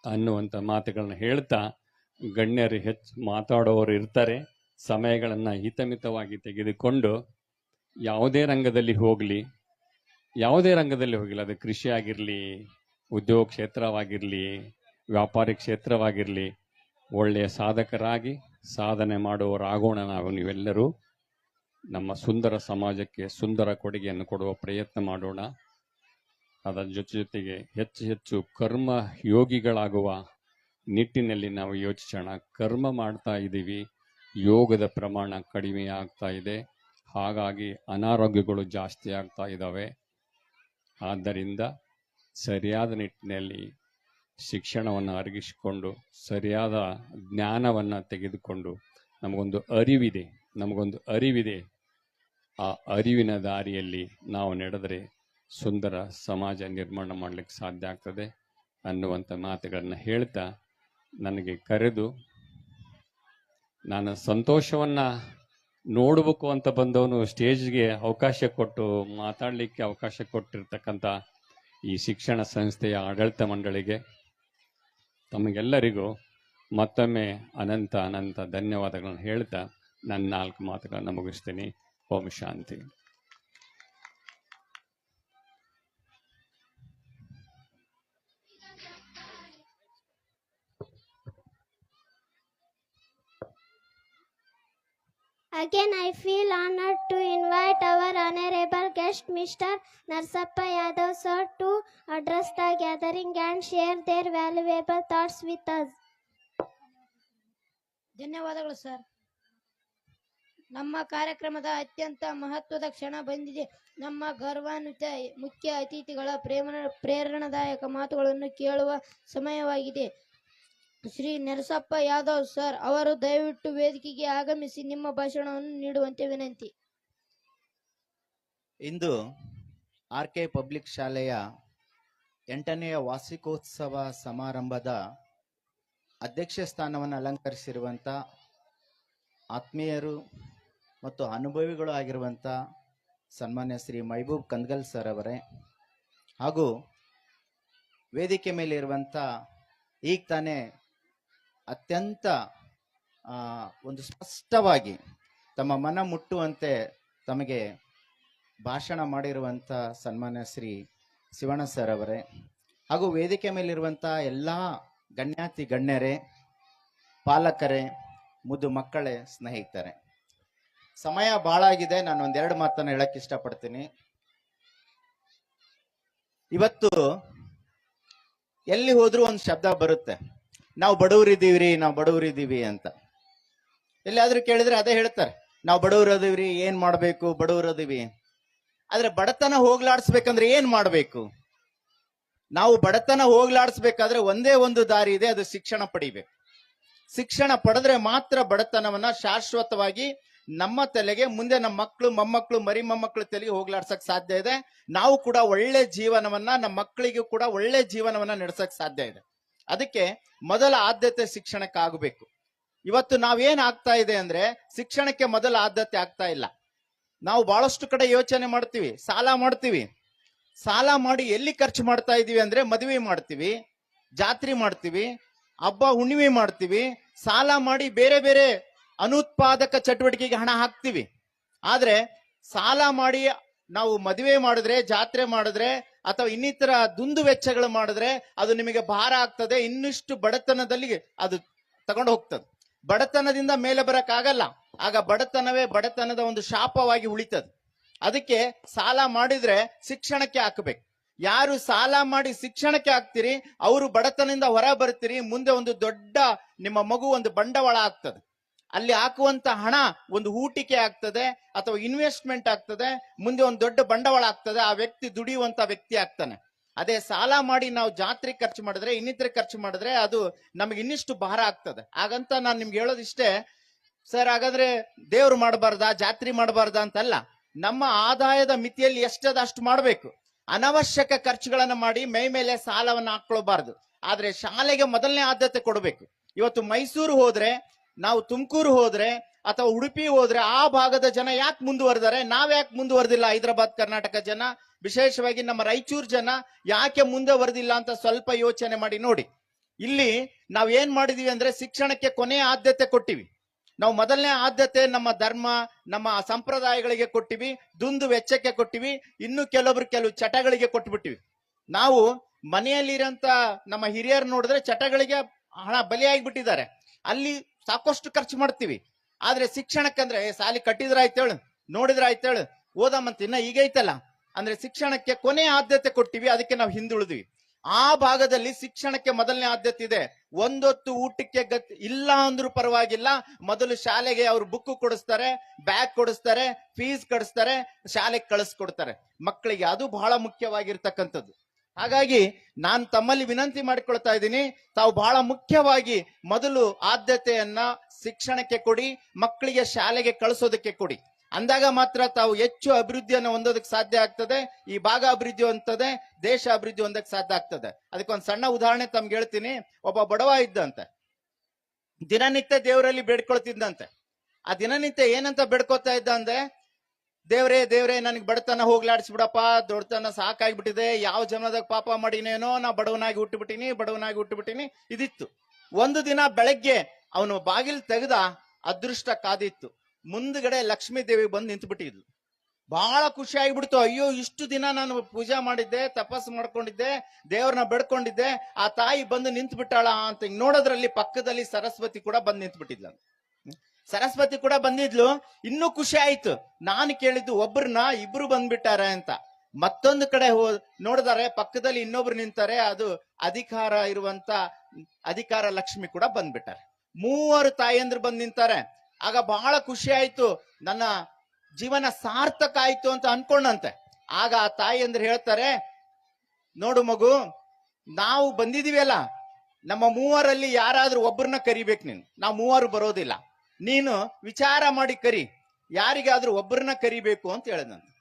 Speaker 7: ಅನ್ನುವಂಥ ಮಾತುಗಳನ್ನ ಹೇಳ್ತಾ, ಗಣ್ಯರು ಹೆಚ್ಚು ಮಾತಾಡೋರು ಇರ್ತಾರೆ, ಸಮಯಗಳನ್ನು ಹಿತಮಿತವಾಗಿ ತೆಗೆದುಕೊಂಡು ಯಾವುದೇ ರಂಗದಲ್ಲಿ ಹೋಗಲಿ ಅದು ಕೃಷಿ ಆಗಿರಲಿ, ಉದ್ಯೋಗ ಕ್ಷೇತ್ರವಾಗಿರಲಿ, ವ್ಯಾಪಾರಿ ಕ್ಷೇತ್ರವಾಗಿರಲಿ, ಒಳ್ಳೆಯ ಸಾಧಕರಾಗಿ ಸಾಧನೆ ಮಾಡುವವರಾಗೋಣ. ನೀವೆಲ್ಲರೂ ನಮ್ಮ ಸುಂದರ ಸಮಾಜಕ್ಕೆ ಸುಂದರ ಕೊಡುಗೆಯನ್ನು ಕೊಡುವ ಪ್ರಯತ್ನ ಮಾಡೋಣ. ಅದರ ಜೊತೆಗೆ ಹೆಚ್ಚು ಕರ್ಮ ಯೋಗಿಗಳಾಗುವ ನಿಟ್ಟಿನಲ್ಲಿ ನಾವು ಯೋಚಿಸೋಣ. ಕರ್ಮ ಮಾಡ್ತಾ ಇದ್ದೀವಿ, ಯೋಗದ ಪ್ರಮಾಣ ಕಡಿಮೆ ಆಗ್ತಾ ಇದೆ, ಹಾಗಾಗಿ ಅನಾರೋಗ್ಯಗಳು ಜಾಸ್ತಿ ಆಗ್ತಾ ಇದ್ದಾವೆ. ಆದ್ದರಿಂದ ಸರಿಯಾದ ನಿಟ್ಟಿನಲ್ಲಿ ಶಿಕ್ಷಣವನ್ನು ಅರಗಿಸಿಕೊಂಡು ಸರಿಯಾದ ಜ್ಞಾನವನ್ನು ತೆಗೆದುಕೊಂಡು ನಮಗೊಂದು ಅರಿವಿದೆ, ಆ ಅರಿವಿನ ದಾರಿಯಲ್ಲಿ ನಾವು ನಡೆದರೆ ಸುಂದರ ಸಮಾಜ ನಿರ್ಮಾಣ ಮಾಡಲಿಕ್ಕೆ ಸಾಧ್ಯ ಆಗ್ತದೆ ಅನ್ನುವಂಥ ಮಾತುಗಳನ್ನು ಹೇಳ್ತಾ, ನನಗೆ ಕರೆದು ನಾನು ಸಂತೋಷವನ್ನು ನೋಡಬೇಕು ಅಂತ ಬಂದವನು ಸ್ಟೇಜ್ಗೆ ಅವಕಾಶ ಕೊಟ್ಟು ಮಾತಾಡಲಿಕ್ಕೆ ಅವಕಾಶ ಕೊಟ್ಟಿರ್ತಕ್ಕಂಥ ಈ ಶಿಕ್ಷಣ ಸಂಸ್ಥೆಯ ಆಡಳಿತ ಮಂಡಳಿಗೆ ತಮಗೆಲ್ಲರಿಗೂ ಮತ್ತೊಮ್ಮೆ ಅನಂತ ಧನ್ಯವಾದಗಳನ್ನು ಹೇಳ್ತಾ ನನ್ನ 4 ಮಾತುಗಳನ್ನು ಮುಗಿಸ್ತೀನಿ. ಓಂ ಶಾಂತಿ.
Speaker 1: Again, I feel honored to invite our honorable guest, Mr. Narsappa Yadav sir, to address the gathering and share their valuable thoughts with us.
Speaker 2: ಧನ್ಯವಾದಗಳು ಸರ್. ನಮ್ಮ ಕಾರ್ಯಕ್ರಮದ ಅತ್ಯಂತ ಮಹತ್ವದ ಕ್ಷಣ ಬಂದಿದೆ. ನಮ್ಮ ಗೌರವಾನ್ವಿತ ಮುಖ್ಯ ಅತಿಥಿಗಳ ಪ್ರೇರಣಾದಾಯಕ ಮಾತುಗಳನ್ನು ಕೇಳುವ ಸಮಯವಾಗಿದೆ. ಶ್ರೀ ನರಸಪ್ಪ ಯಾದವ್ ಸರ್ ಅವರು ದಯವಿಟ್ಟು ವೇದಿಕೆಗೆ ಆಗಮಿಸಿ ನಿಮ್ಮ ಭಾಷಣವನ್ನು ನೀಡುವಂತೆ ವಿನಂತಿ.
Speaker 8: ಇಂದು ಆರ್ಕೆ ಪಬ್ಲಿಕ್ ಶಾಲೆಯ 8ನೇ ವಾರ್ಷಿಕೋತ್ಸವ ಸಮಾರಂಭದ ಅಧ್ಯಕ್ಷ ಸ್ಥಾನವನ್ನು ಅಲಂಕರಿಸಿರುವಂಥ ಆತ್ಮೀಯರು ಮತ್ತು ಅನುಭವಿಗಳು ಆಗಿರುವಂಥ ಸನ್ಮಾನ್ಯ ಶ್ರೀ ಮೈಬೂಬ್ ಕಂದಗಲ್ ಸರ್ ಅವರೇ, ಹಾಗೂ ವೇದಿಕೆ ಮೇಲೆ ಇರುವಂಥ ಈಗ ತಾನೇ ಅತ್ಯಂತ ಒಂದು ಸ್ಪಷ್ಟವಾಗಿ ತಮ್ಮ ಮನ ಮುಟ್ಟುವಂತೆ ತಮಗೆ ಭಾಷಣ ಮಾಡಿರುವಂಥ ಸನ್ಮಾನ್ಯ ಶ್ರೀ ಶಿವಣ್ಣ ಸರ್ ಅವರೇ, ಹಾಗೂ ವೇದಿಕೆ ಮೇಲಿರುವಂಥ ಎಲ್ಲ ಗಣ್ಯಾತಿ ಗಣ್ಯರೇ, ಪಾಲಕರೇ, ಮುದ್ದು ಮಕ್ಕಳೇ, ಸ್ನೇಹಿತರೆ, ಸಮಯ ಭಾಳ ಆಗಿದೆ. ನಾನು 1-2 ಮಾತನ್ನು ಹೇಳಕ್ಕೆ ಇಷ್ಟಪಡ್ತೀನಿ. ಇವತ್ತು ಎಲ್ಲಿ ಹೋದ್ರೂ ಒಂದು ಶಬ್ದ ಬರುತ್ತೆ, ನಾವು ಬಡವರಿದ್ದೀವಿ ಅಂತ. ಎಲ್ಲಿಯಾದ್ರೂ ಕೇಳಿದ್ರೆ ಅದೇ ಹೇಳ್ತಾರೆ, ನಾವು ಬಡವರದೀವ್ರಿ, ಏನ್ ಮಾಡ್ಬೇಕು, ಬಡವರದೀವಿ. ಆದ್ರೆ ಬಡತನ ಹೋಗ್ಲಾಡ್ಸ್ಬೇಕಂದ್ರೆ ಏನ್ ಮಾಡ್ಬೇಕು? ನಾವು ಬಡತನ ಹೋಗ್ಲಾಡ್ಸ್ಬೇಕಾದ್ರೆ ಒಂದೇ ಒಂದು ದಾರಿ ಇದೆ, ಅದು ಶಿಕ್ಷಣ ಪಡಿಬೇಕು. ಶಿಕ್ಷಣ ಪಡೆದ್ರೆ ಮಾತ್ರ ಬಡತನವನ್ನ ಶಾಶ್ವತವಾಗಿ ನಮ್ಮ ತಲೆಗೆ, ಮುಂದೆ ನಮ್ಮ ಮಕ್ಕಳು, ಮೊಮ್ಮಕ್ಕಳು, ಮರಿ ಮೊಮ್ಮಕ್ಕಳು ತಲೆಗೆ ಹೋಗ್ಲಾಡ್ಸಕ್ ಸಾಧ್ಯ ಇದೆ. ನಾವು ಕೂಡ ಒಳ್ಳೆ ಜೀವನವನ್ನ, ನಮ್ಮ ಮಕ್ಕಳಿಗೂ ಕೂಡ ಒಳ್ಳೆ ಜೀವನವನ್ನ ನಡೆಸಕ್ ಸಾಧ್ಯ ಇದೆ. ಅದಕ್ಕೆ ಮೊದಲ ಆದ್ಯತೆ ಶಿಕ್ಷಣಕ್ಕೆ ಆಗಬೇಕು. ಇವತ್ತು ನಾವೇನ್ ಆಗ್ತಾ ಇದೆ ಅಂದ್ರೆ ಶಿಕ್ಷಣಕ್ಕೆ ಮೊದಲ ಆದ್ಯತೆ ಆಗ್ತಾ ಇಲ್ಲ. ನಾವು ಬಹಳಷ್ಟು ಕಡೆ ಯೋಚನೆ ಮಾಡ್ತೀವಿ, ಸಾಲ ಮಾಡಿ ಎಲ್ಲಿ ಖರ್ಚು ಮಾಡ್ತಾ ಇದೀವಿ ಅಂದ್ರೆ ಮದುವೆ ಮಾಡ್ತೀವಿ, ಜಾತ್ರೆ ಮಾಡ್ತೀವಿ, ಹಬ್ಬ ಹುಣ್ಣಿಮೆ ಮಾಡ್ತೀವಿ, ಸಾಲ ಮಾಡಿ ಬೇರೆ ಬೇರೆ ಅನುತ್ಪಾದಕ ಚಟುವಟಿಕೆಗೆ ಹಣ ಹಾಕ್ತಿವಿ. ಆದ್ರೆ ಸಾಲ ಮಾಡಿ ನಾವು ಮದುವೆ ಮಾಡಿದ್ರೆ, ಜಾತ್ರೆ ಮಾಡಿದ್ರೆ, ಅಥವಾ ಇನ್ನಿತರ ದುಂದು ವೆಚ್ಚಗಳು ಮಾಡಿದ್ರೆ ಅದು ನಿಮಗೆ ಭಾರ ಆಗ್ತದೆ. ಇನ್ನಿಷ್ಟು ಬಡತನದಲ್ಲಿ ಅದು ತಗೊಂಡು ಹೋಗ್ತದೆ. ಬಡತನದಿಂದ ಮೇಲೆ ಬರಕ್ಕಾಗಲ್ಲ. ಆಗ ಬಡತನವೇ ಬಡತನದ ಒಂದು ಶಾಪವಾಗಿ ಉಳಿತದೆ. ಅದಕ್ಕೆ ಸಾಲ ಮಾಡಿದ್ರೆ ಶಿಕ್ಷಣಕ್ಕೆ ಹಾಕಬೇಕು. ಯಾರು ಸಾಲ ಮಾಡಿ ಶಿಕ್ಷಣಕ್ಕೆ ಹಾಕ್ತಿರಿ ಅವರು ಬಡತನದಿಂದ ಹೊರ ಬರ್ತೀರಿ. ಮುಂದೆ ಒಂದು ದೊಡ್ಡ ನಿಮ್ಮ ಮಗು ಒಂದು ಬಂಡವಾಳ ಆಗ್ತದೆ. ಅಲ್ಲಿ ಹಾಕುವಂತ ಹಣ ಒಂದು ಹೂಟಿಕೆ ಆಗ್ತದೆ ಅಥವಾ ಇನ್ವೆಸ್ಟ್ಮೆಂಟ್ ಆಗ್ತದೆ. ಮುಂದೆ ಒಂದು ದೊಡ್ಡ ಬಂಡವಾಳ ಆಗ್ತದೆ. ಆ ವ್ಯಕ್ತಿ ದುಡಿಯುವಂತ ವ್ಯಕ್ತಿ ಆಗ್ತಾನೆ. ಅದೇ ಸಾಲ ಮಾಡಿ ನಾವು ಜಾತ್ರೆ ಖರ್ಚು ಮಾಡಿದ್ರೆ, ಇನ್ನಿತರ ಖರ್ಚು ಮಾಡಿದ್ರೆ ಅದು ನಮಗೆ ಇನ್ನಿಷ್ಟು ಭಾರ ಆಗ್ತದೆ. ಹಾಗಂತ ನಾನು ನಿಮ್ಗೆ ಹೇಳೋದಿಷ್ಟೇ, ಸರ್ ಹಾಗಾದ್ರೆ ದೇವ್ರು ಮಾಡಬಾರ್ದಾ, ಜಾತ್ರೆ ಮಾಡಬಾರ್ದಾ ಅಂತಲ್ಲ. ನಮ್ಮ ಆದಾಯದ ಮಿತಿಯಲ್ಲಿ ಎಷ್ಟದ ಅಷ್ಟು ಮಾಡಬೇಕು. ಅನವಶ್ಯಕ ಖರ್ಚುಗಳನ್ನ ಮಾಡಿ ಮೈ ಮೇಲೆ ಸಾಲವನ್ನ ಹಾಕೊಳ್ಳಬಾರ್ದು. ಆದ್ರೆ ಶಾಲೆಗೆ ಮೊದಲನೇ ಆದ್ಯತೆ ಕೊಡಬೇಕು. ಇವತ್ತು ಮೈಸೂರು ಹೋದ್ರೆ, ನಾವು ತುಮಕೂರು ಹೋದ್ರೆ ಅಥವಾ ಉಡುಪಿ ಹೋದ್ರೆ ಆ ಭಾಗದ ಜನ ಯಾಕೆ ಮುಂದುವರೆದಾರೆ, ನಾವ್ಯಾಕೆ ಮುಂದುವರೆದಿಲ್ಲ? ಹೈದರಾಬಾದ್ ಕರ್ನಾಟಕ ಜನ, ವಿಶೇಷವಾಗಿ ನಮ್ಮ ರಾಯಚೂರು ಜನ ಯಾಕೆ ಮುಂದುವರೆದಿಲ್ಲ ಅಂತ ಸ್ವಲ್ಪ ಯೋಚನೆ ಮಾಡಿ ನೋಡಿ. ಇಲ್ಲಿ ನಾವ್ ಏನ್ ಮಾಡಿದೀವಿ ಅಂದ್ರೆ ಶಿಕ್ಷಣಕ್ಕೆ ಕೊನೆಯ ಆದ್ಯತೆ ಕೊಟ್ಟಿವಿ. ನಾವು ಮೊದಲನೇ ಆದ್ಯತೆ ನಮ್ಮ ಧರ್ಮ, ನಮ್ಮ ಸಂಪ್ರದಾಯಗಳಿಗೆ ಕೊಟ್ಟಿವಿ, ದುಂದು ವೆಚ್ಚಕ್ಕೆ ಕೊಟ್ಟಿವಿ, ಇನ್ನು ಕೆಲವು ಚಟಗಳಿಗೆ ಕೊಟ್ಬಿಟ್ಟಿವಿ. ನಾವು ಮನೆಯಲ್ಲಿರಂತ ನಮ್ಮ ಹಿರಿಯರು ನೋಡಿದ್ರೆ ಚಟಗಳಿಗೆ ಹಣ ಬಲಿಯಾಗಿಬಿಟ್ಟಿದ್ದಾರೆ. ಅಲ್ಲಿ ಸಾಕಷ್ಟು ಖರ್ಚು ಮಾಡ್ತೀವಿ. ಆದ್ರೆ ಶಿಕ್ಷಣಕ್ಕಂದ್ರೆ ಸಾಲಿ ಕಟ್ಟಿದ್ರ ಆಯ್ತೇಳು, ನೋಡಿದ್ರ ಆಯ್ತೇಳು, ಓದಮ್ಮಂತ ಇನ್ನ ಈಗ ಐತಲ್ಲ ಅಂದ್ರೆ ಶಿಕ್ಷಣಕ್ಕೆ ಕೊನೆಯ ಆದ್ಯತೆ ಕೊಟ್ಟಿವಿ. ಅದಕ್ಕೆ ನಾವು ಹಿಂದುಳಿದ್ವಿ. ಆ ಭಾಗದಲ್ಲಿ ಶಿಕ್ಷಣಕ್ಕೆ ಮೊದಲನೇ ಆದ್ಯತೆ ಇದೆ. ಒಂದೊತ್ತು ಊಟಕ್ಕೆ ಗತಿ ಇಲ್ಲ ಅಂದ್ರೂ ಪರವಾಗಿಲ್ಲ, ಮೊದಲು ಶಾಲೆಗೆ ಅವ್ರು ಬುಕ್ ಕೊಡಿಸ್ತಾರೆ, ಬ್ಯಾಗ್ ಕೊಡಿಸ್ತಾರೆ, ಫೀಸ್ ಕಡಿಸ್ತಾರೆ, ಶಾಲೆಗೆ ಕಳಿಸ್ಕೊಡ್ತಾರೆ ಮಕ್ಕಳಿಗೆ. ಅದು ಬಹಳ ಮುಖ್ಯವಾಗಿರ್ತಕ್ಕಂಥದ್ದು. ಹಾಗಾಗಿ ನಾನು ತಮ್ಮಲ್ಲಿ ವಿನಂತಿ ಮಾಡಿಕೊಳ್ತಾ ಇದ್ದೀನಿ, ತಾವು ಬಹಳ ಮುಖ್ಯವಾಗಿ ಮೊದಲು ಆದ್ಯತೆಯನ್ನ ಶಿಕ್ಷಣಕ್ಕೆ ಕೊಡಿ, ಮಕ್ಕಳಿಗೆ ಶಾಲೆಗೆ ಕಳಿಸೋದಕ್ಕೆ ಕೊಡಿ. ಅಂದಾಗ ಮಾತ್ರ ತಾವು ಹೆಚ್ಚು ಅಭಿವೃದ್ಧಿಯನ್ನು ಹೊಂದೋದಕ್ಕೆ ಸಾಧ್ಯ ಆಗ್ತದೆ. ಈ ಭಾಗ ಅಭಿವೃದ್ಧಿ ಹೊಂದದೆ, ದೇಶ ಅಭಿವೃದ್ಧಿ ಹೊಂದಕ್ಕೆ ಸಾಧ್ಯ ಆಗ್ತದೆ. ಅದಕ್ಕೊಂದು ಸಣ್ಣ ಉದಾಹರಣೆ ತಮ್ಗೆ ಹೇಳ್ತೀನಿ. ಒಬ್ಬ ಬಡವ ಇದ್ದಂತೆ, ದಿನನಿತ್ಯ ದೇವರಲ್ಲಿ ಬೇಡ್ಕೊಳ್ತಿದ್ದಂತೆ. ಆ ದಿನನಿತ್ಯ ಏನಂತ ಬೇಡ್ಕೊತಾ ಇದ್ದ ಅಂದ್ರೆ, ದೇವ್ರೇ ನನಗೆ ಬಡತನ ಹೋಗ್ಲಾಡಿಸ್ಬಿಡಪ್ಪ, ದೊಡ್ಡತನ ಸಾಕಾಗ್ಬಿಟ್ಟಿದೆ, ಯಾವ ಜನ್ಮದಾಗ ಪಾಪ ಮಾಡಿನೇನೋ, ನಾ ಬಡವನಾಗಿ ಹುಟ್ಟುಬಿಟ್ಟಿನಿ ಇದಿತ್ತು. ಒಂದು ದಿನ ಬೆಳಗ್ಗೆ ಅವನು ಬಾಗಿಲು ತೆಗೆದ, ಅದೃಷ್ಟ ಕಾದಿತ್ತು. ಮುಂದ್ಗಡೆ ಲಕ್ಷ್ಮೀ ದೇವಿ ಬಂದು ನಿಂತು ಬಿಟ್ಟಿದ್ಲು. ಬಹಳ ಖುಷಿ ಆಗಿಬಿಡ್ತು. ಅಯ್ಯೋ, ಇಷ್ಟು ದಿನ ನಾನು ಪೂಜಾ ಮಾಡಿದ್ದೆ, ತಪಸ್ಸು ಮಾಡ್ಕೊಂಡಿದ್ದೆ, ದೇವ್ರನ್ನ ಬೆಡ್ಕೊಂಡಿದ್ದೆ, ಆ ತಾಯಿ ಬಂದು ನಿಂತು ಬಿಟ್ಟಾಳ ಅಂತ ಹಿಂಗ್ ನೋಡೋದ್ರಲ್ಲಿ ಪಕ್ಕದಲ್ಲಿ ಸರಸ್ವತಿ ಕೂಡ ಬಂದು ನಿಂತು ಬಿಟ್ಟಿದ್ಲು. ಸರಸ್ವತಿ ಕೂಡ ಬಂದಿದ್ಲು. ಇನ್ನೂ ಖುಷಿ ಆಯ್ತು. ನಾನು ಕೇಳಿದ್ದು ಒಬ್ಬರನ್ನ, ಇಬ್ರು ಬಂದ್ಬಿಟ್ಟಾರೆ ಅಂತ. ಮತ್ತೊಂದು ಕಡೆ ನೋಡಿದಾರೆ, ಪಕ್ಕದಲ್ಲಿ ಇನ್ನೊಬ್ರು ನಿಂತಾರೆ, ಅದು ಅಧಿಕಾರ ಇರುವಂತ ಅಧಿಕಾರ ಲಕ್ಷ್ಮಿ ಕೂಡ ಬಂದ್ಬಿಟ್ಟಾರೆ. 3 ತಾಯಂದ್ರು ಬಂದ್ ನಿಂತಾರೆ. ಆಗ ಬಹಳ ಖುಷಿ ಆಯ್ತು, ನನ್ನ ಜೀವನ ಸಾರ್ಥಕ ಆಯ್ತು ಅಂತ ಅನ್ಕೊಂಡಂತೆ. ಆಗ ಆ ತಾಯಂದ್ರು ಹೇಳ್ತಾರೆ, ನೋಡು ಮಗು, ನಾವು ಬಂದಿದೀವಲ್ಲ, ನಮ್ಮ 3ರಲ್ಲಿ ಯಾರಾದ್ರೂ ಒಬ್ಬರನ್ನ ಕರಿಬೇಕು ನೀನು. ನಾವು 3 ಬರೋದಿಲ್ಲ, ನೀನು ವಿಚಾರ ಮಾಡಿ ಕರಿ, ಯಾರಿಗಾದ್ರೂ ಒಬ್ಬರನ್ನ ಕರಿಬೇಕು ಅಂತ ಹೇಳಿದಂತೆ.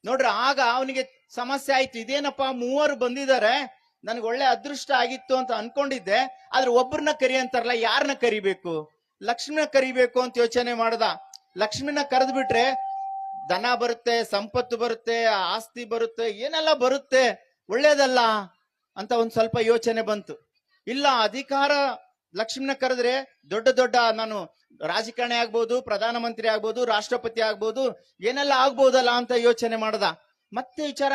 Speaker 8: ನೋಡ್ರಿ, ಆಗ ಅವನಿಗೆ ಸಮಸ್ಯೆ ಆಯ್ತು. ಇದೇನಪ್ಪ 3 ಬಂದಿದ್ದಾರೆ, ನನ್ಗೆ ಒಳ್ಳೆ ಅದೃಷ್ಟ ಆಗಿತ್ತು ಅಂತ ಅನ್ಕೊಂಡಿದ್ದೆ, ಆದ್ರೆ ಒಬ್ಬರನ್ನ ಕರಿ ಅಂತಾರಲ್ಲ, ಯಾರನ್ನ ಕರಿಬೇಕು? ಲಕ್ಷ್ಮಿನ ಕರಿಬೇಕು ಅಂತ ಯೋಚನೆ ಮಾಡ್ದ. ಲಕ್ಷ್ಮಿನ ಕರೆದು ಬಿಟ್ರೆ ಧನ ಬರುತ್ತೆ, ಸಂಪತ್ತು ಬರುತ್ತೆ, ಆಸ್ತಿ ಬರುತ್ತೆ, ಏನೆಲ್ಲ ಬರುತ್ತೆ, ಒಳ್ಳೇದಲ್ಲ ಅಂತ ಒಂದ್ ಸ್ವಲ್ಪ ಯೋಚನೆ ಬಂತು. ಇಲ್ಲ, ಅಧಿಕಾರ ಲಕ್ಷ್ಮಿನ ಕರೆದ್ರೆ ದೊಡ್ಡ ನಾನು ರಾಜಕಾರಣಿ ಆಗ್ಬೋದು, ಪ್ರಧಾನಮಂತ್ರಿ ಆಗ್ಬೋದು, ರಾಷ್ಟ್ರಪತಿ ಆಗ್ಬೋದು, ಏನೆಲ್ಲ ಆಗ್ಬೋದಲ್ಲ ಅಂತ ಯೋಚನೆ ಮಾಡ್ದ. ಮತ್ತೆ ವಿಚಾರ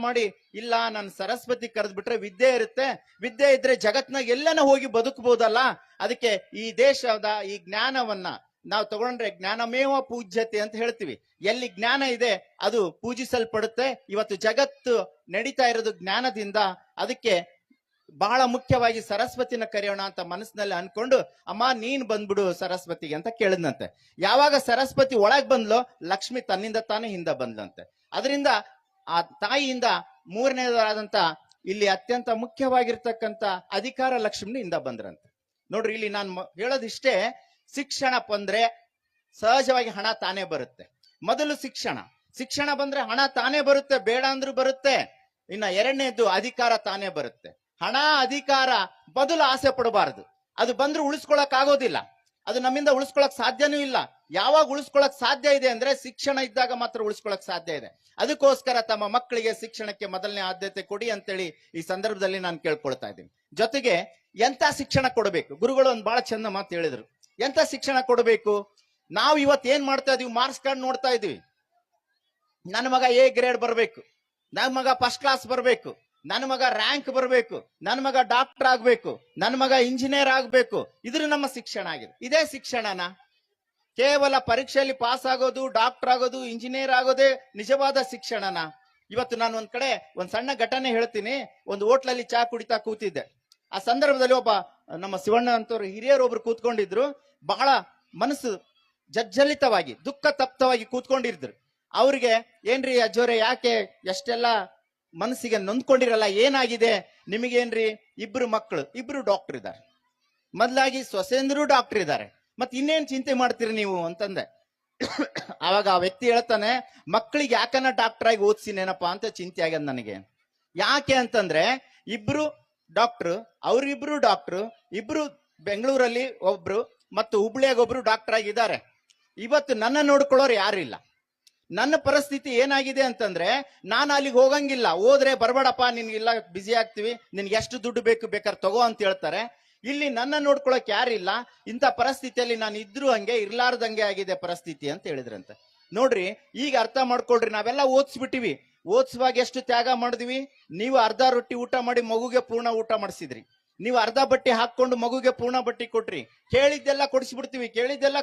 Speaker 8: ಮಾಡಿ ಇಲ್ಲ, ನಾನು ಸರಸ್ವತಿ ಕರೆದ್ ಬಿಟ್ರೆ ವಿದ್ಯೆ ಇರುತ್ತೆ, ವಿದ್ಯೆ ಇದ್ರೆ ಜಗತ್ನಾಗ ಎಲ್ಲನ ಹೋಗಿ ಬದುಕಬಹುದಲ್ಲ. ಅದಕ್ಕೆ ಈ ದೇಶದ ಈ ಜ್ಞಾನವನ್ನ ನಾವು ತಗೊಂಡ್ರೆ ಜ್ಞಾನಮೇವ ಪೂಜ್ಯತೆ ಅಂತ ಹೇಳ್ತೀವಿ. ಎಲ್ಲಿ ಜ್ಞಾನ ಇದೆ ಅದು ಪೂಜಿಸಲ್ಪಡುತ್ತೆ. ಇವತ್ತು ಜಗತ್ತು ನಡೀತಾ ಇರೋದು ಜ್ಞಾನದಿಂದ. ಅದಕ್ಕೆ ಬಹಳ ಮುಖ್ಯವಾಗಿ ಸರಸ್ವತಿನ ಕರೆಯೋಣ ಅಂತ ಮನಸ್ಸಿನಲ್ಲಿ ಅನ್ಕೊಂಡು, ಅಮ್ಮ ನೀನ್ ಬಂದ್ಬಿಡು ಸರಸ್ವತಿಗೆ ಅಂತ ಕೇಳಿದ್ನಂತೆ. ಯಾವಾಗ ಸರಸ್ವತಿ ಒಳಗ್ ಬಂದ್ಲೋ, ಲಕ್ಷ್ಮಿ ತನ್ನಿಂದ ತಾನೇ ಹಿಂದೆ ಬಂದ್ಲಂತೆ. ಅದರಿಂದ ಆ ತಾಯಿಯಿಂದ 3ನೇದಾದಂತ ಇಲ್ಲಿ ಅತ್ಯಂತ ಮುಖ್ಯವಾಗಿರ್ತಕ್ಕಂಥ ಅಧಿಕಾರ ಲಕ್ಷ್ಮಿನಿಂದ ಬಂದ್ರಂತೆ. ನೋಡ್ರಿ, ಇಲ್ಲಿ ನಾನು ಹೇಳೋದಿಷ್ಟೇ, ಶಿಕ್ಷಣ ಬಂದ್ರೆ ಸಹಜವಾಗಿ ಹಣ ತಾನೇ ಬರುತ್ತೆ. ಮೊದಲು ಶಿಕ್ಷಣ ಬಂದ್ರೆ ಹಣ ತಾನೇ ಬರುತ್ತೆ, ಬೇಡ ಅಂದ್ರೂ ಬರುತ್ತೆ. ಇನ್ನ 2ನೇದು ಅಧಿಕಾರ ತಾನೇ ಬರುತ್ತೆ. ಹಣ ಅಧಿಕಾರ ಬದಲು ಆಸೆ ಪಡಬಾರದು. ಅದು ಬಂದ್ರೆ ಉಳಿಸ್ಕೊಳಕ್ ಆಗೋದಿಲ್ಲ, ಅದು ನಮ್ಮಿಂದ ಉಳಿಸ್ಕೊಳಕ್ ಸಾಧ್ಯನೂ ಇಲ್ಲ. ಯಾವಾಗ ಉಳಿಸ್ಕೊಳಕ್ ಸಾಧ್ಯ ಇದೆ ಅಂದ್ರೆ ಶಿಕ್ಷಣ ಇದ್ದಾಗ ಮಾತ್ರ ಉಳಿಸ್ಕೊಳಕ್ ಸಾಧ್ಯ ಇದೆ. ಅದಕ್ಕೋಸ್ಕರ ತಮ್ಮ ಮಕ್ಕಳಿಗೆ ಶಿಕ್ಷಣಕ್ಕೆ ಮೊದಲನೇ ಆದ್ಯತೆ ಕೊಡಿ ಅಂತೇಳಿ ಈ ಸಂದರ್ಭದಲ್ಲಿ ನಾನು ಕೇಳ್ಕೊಳ್ತಾ ಇದ್ದೀನಿ. ಜೊತೆಗೆ ಎಂತ ಶಿಕ್ಷಣ ಕೊಡಬೇಕು? ಗುರುಗಳು ಒಂದು ಬಹಳ ಚಂದ ಮಾತು ಹೇಳಿದ್ರು. ಎಂತ ಶಿಕ್ಷಣ ಕೊಡಬೇಕು? ನಾವು ಇವತ್ತು ಏನ್ ಮಾಡ್ತಾ ಇದೀವಿ, ಮಾರ್ಕ್ಸ್ ಕಾರ್ಡ್ ನೋಡ್ತಾ ಇದೀವಿ. ನನ್ನ ಮಗ ಎ ಗ್ರೇಡ್ ಬರಬೇಕು, ನನ್ನ ಮಗ ಫಸ್ಟ್ ಕ್ಲಾಸ್ ಬರಬೇಕು, ನನ್ನ ಮಗ ರ್ಯಾಂಕ್ ಬರಬೇಕು, ನನ್ನ ಮಗ ಡಾಕ್ಟರ್ ಆಗ್ಬೇಕು, ನನ್ನ ಮಗ ಇಂಜಿನಿಯರ್ ಆಗ್ಬೇಕು. ಇದ್ರ ನಮ್ಮ ಶಿಕ್ಷಣ ಆಗಿದೆ. ಇದೇ ಶಿಕ್ಷಣನ? ಕೇವಲ ಪರೀಕ್ಷೆಯಲ್ಲಿ ಪಾಸ್ ಆಗೋದು, ಡಾಕ್ಟರ್ ಆಗೋದು, ಇಂಜಿನಿಯರ್ ಆಗೋದೇ ನಿಜವಾದ ಶಿಕ್ಷಣನ? ಇವತ್ತು ನಾನು ಒಂದ್ ಕಡೆ ಒಂದ್ ಸಣ್ಣ ಘಟನೆ ಹೇಳ್ತೀನಿ. ಒಂದು ಹೋಟ್ಲಲ್ಲಿ ಚಾ ಕುಡಿತಾ ಕೂತಿದ್ದೆ. ಆ ಸಂದರ್ಭದಲ್ಲಿ ಒಬ್ಬ ನಮ್ಮ ಶಿವಣ್ಣ ಅಂತವ್ರು ಹಿರಿಯರು ಒಬ್ರು ಕೂತ್ಕೊಂಡಿದ್ರು. ಬಹಳ ಮನಸ್ಸು ಜಜ್ಜಲಿತವಾಗಿ, ದುಃಖ ತಪ್ತವಾಗಿ ಕೂತ್ಕೊಂಡಿದ್ರು. ಅವ್ರಿಗೆ, ಏನ್ರಿ ಅಜ್ಜೋರೆ, ಯಾಕೆ ಎಷ್ಟೆಲ್ಲ ಮನಸ್ಸಿಗೆ ನೊಂದ್ಕೊಂಡಿರಲ್ಲ, ಏನಾಗಿದೆ ನಿಮಗೇನ್ರಿ? 2 ಮಕ್ಕಳು, 2 ಡಾಕ್ಟರ್ ಇದ್ದಾರೆ. ಮೊದಲಾಗಿ ಸೊಸೆಂದ್ರು ಡಾಕ್ಟರ್ ಇದ್ದಾರೆ, ಮತ್ ಇನ್ನೇನ್ ಚಿಂತೆ ಮಾಡ್ತೀರಿ ನೀವು ಅಂತಂದೆ. ಆವಾಗ ಆ ವ್ಯಕ್ತಿ ಹೇಳ್ತಾನೆ, ಮಕ್ಕಳಿಗೆ ಯಾಕನ್ನ ಡಾಕ್ಟರ್ ಆಗಿ ಓದಿಸಿನೇನಪ್ಪ ಅಂತ ಚಿಂತೆ ಆಗ್ಯದ ನನಗೆ. ಯಾಕೆ ಅಂತಂದ್ರೆ ಇಬ್ರು ಡಾಕ್ಟ್ರು, ಅವ್ರಿಬ್ರು ಡಾಕ್ಟ್ರು, ಇಬ್ರು ಬೆಂಗಳೂರಲ್ಲಿ ಒಬ್ರು ಮತ್ತು ಹುಬ್ಳಿಯಾಗ ಒಬ್ರು ಡಾಕ್ಟರ್ ಆಗಿದ್ದಾರೆ. ಇವತ್ತು ನನ್ನ ನೋಡ್ಕೊಳ್ಳೋರು ಯಾರಿಲ್ಲ. ನನ್ನ ಪರಿಸ್ಥಿತಿ ಏನಾಗಿದೆ ಅಂತಂದ್ರೆ ನಾನು ಅಲ್ಲಿಗೆ ಹೋಗಂಗಿಲ್ಲ. ಹೋದ್ರೆ ಬರ್ಬೇಡಪ್ಪ, ನಿನ್ಗಿಲ್ಲ ಬಿಸಿ ಆಗ್ತೀವಿ, ನಿನ್ಗೆ ಎಷ್ಟು ದುಡ್ಡು ಬೇಕಾದ್ರೆ ತಗೋ ಅಂತ ಹೇಳ್ತಾರೆ. ಇಲ್ಲಿ ನನ್ನ ನೋಡ್ಕೊಳಕ್ ಯಾರಿಲ್ಲ. ಇಂಥ ಪರಿಸ್ಥಿತಿಯಲ್ಲಿ ನಾನು ಇದ್ರು ಹಂಗೆ ಇರ್ಲಾರ್ದಂಗೆ ಆಗಿದೆ ಪರಿಸ್ಥಿತಿ ಅಂತ ಹೇಳಿದ್ರಂತೆ. ನೋಡ್ರಿ, ಈಗ ಅರ್ಥ ಮಾಡ್ಕೊಳ್ರಿ, ನಾವೆಲ್ಲ ಓದಿಸ್ಬಿಟ್ಟಿವಿ. ಓದಿಸುವಾಗ ಎಷ್ಟು ತ್ಯಾಗ ಮಾಡಿದ್ವಿ. ನೀವು ಅರ್ಧ ರೊಟ್ಟಿ ಊಟ ಮಾಡಿ ಮಗುಗೆ ಪೂರ್ಣ ಊಟ ಮಾಡಿಸಿದ್ರಿ. ನೀವು ಅರ್ಧ ಬಟ್ಟೆ ಹಾಕೊಂಡು ಮಗುಗೆ ಪೂರ್ಣ ಬಟ್ಟೆ ಕೊಟ್ರಿ. ಕೇಳಿದ್ದೆಲ್ಲ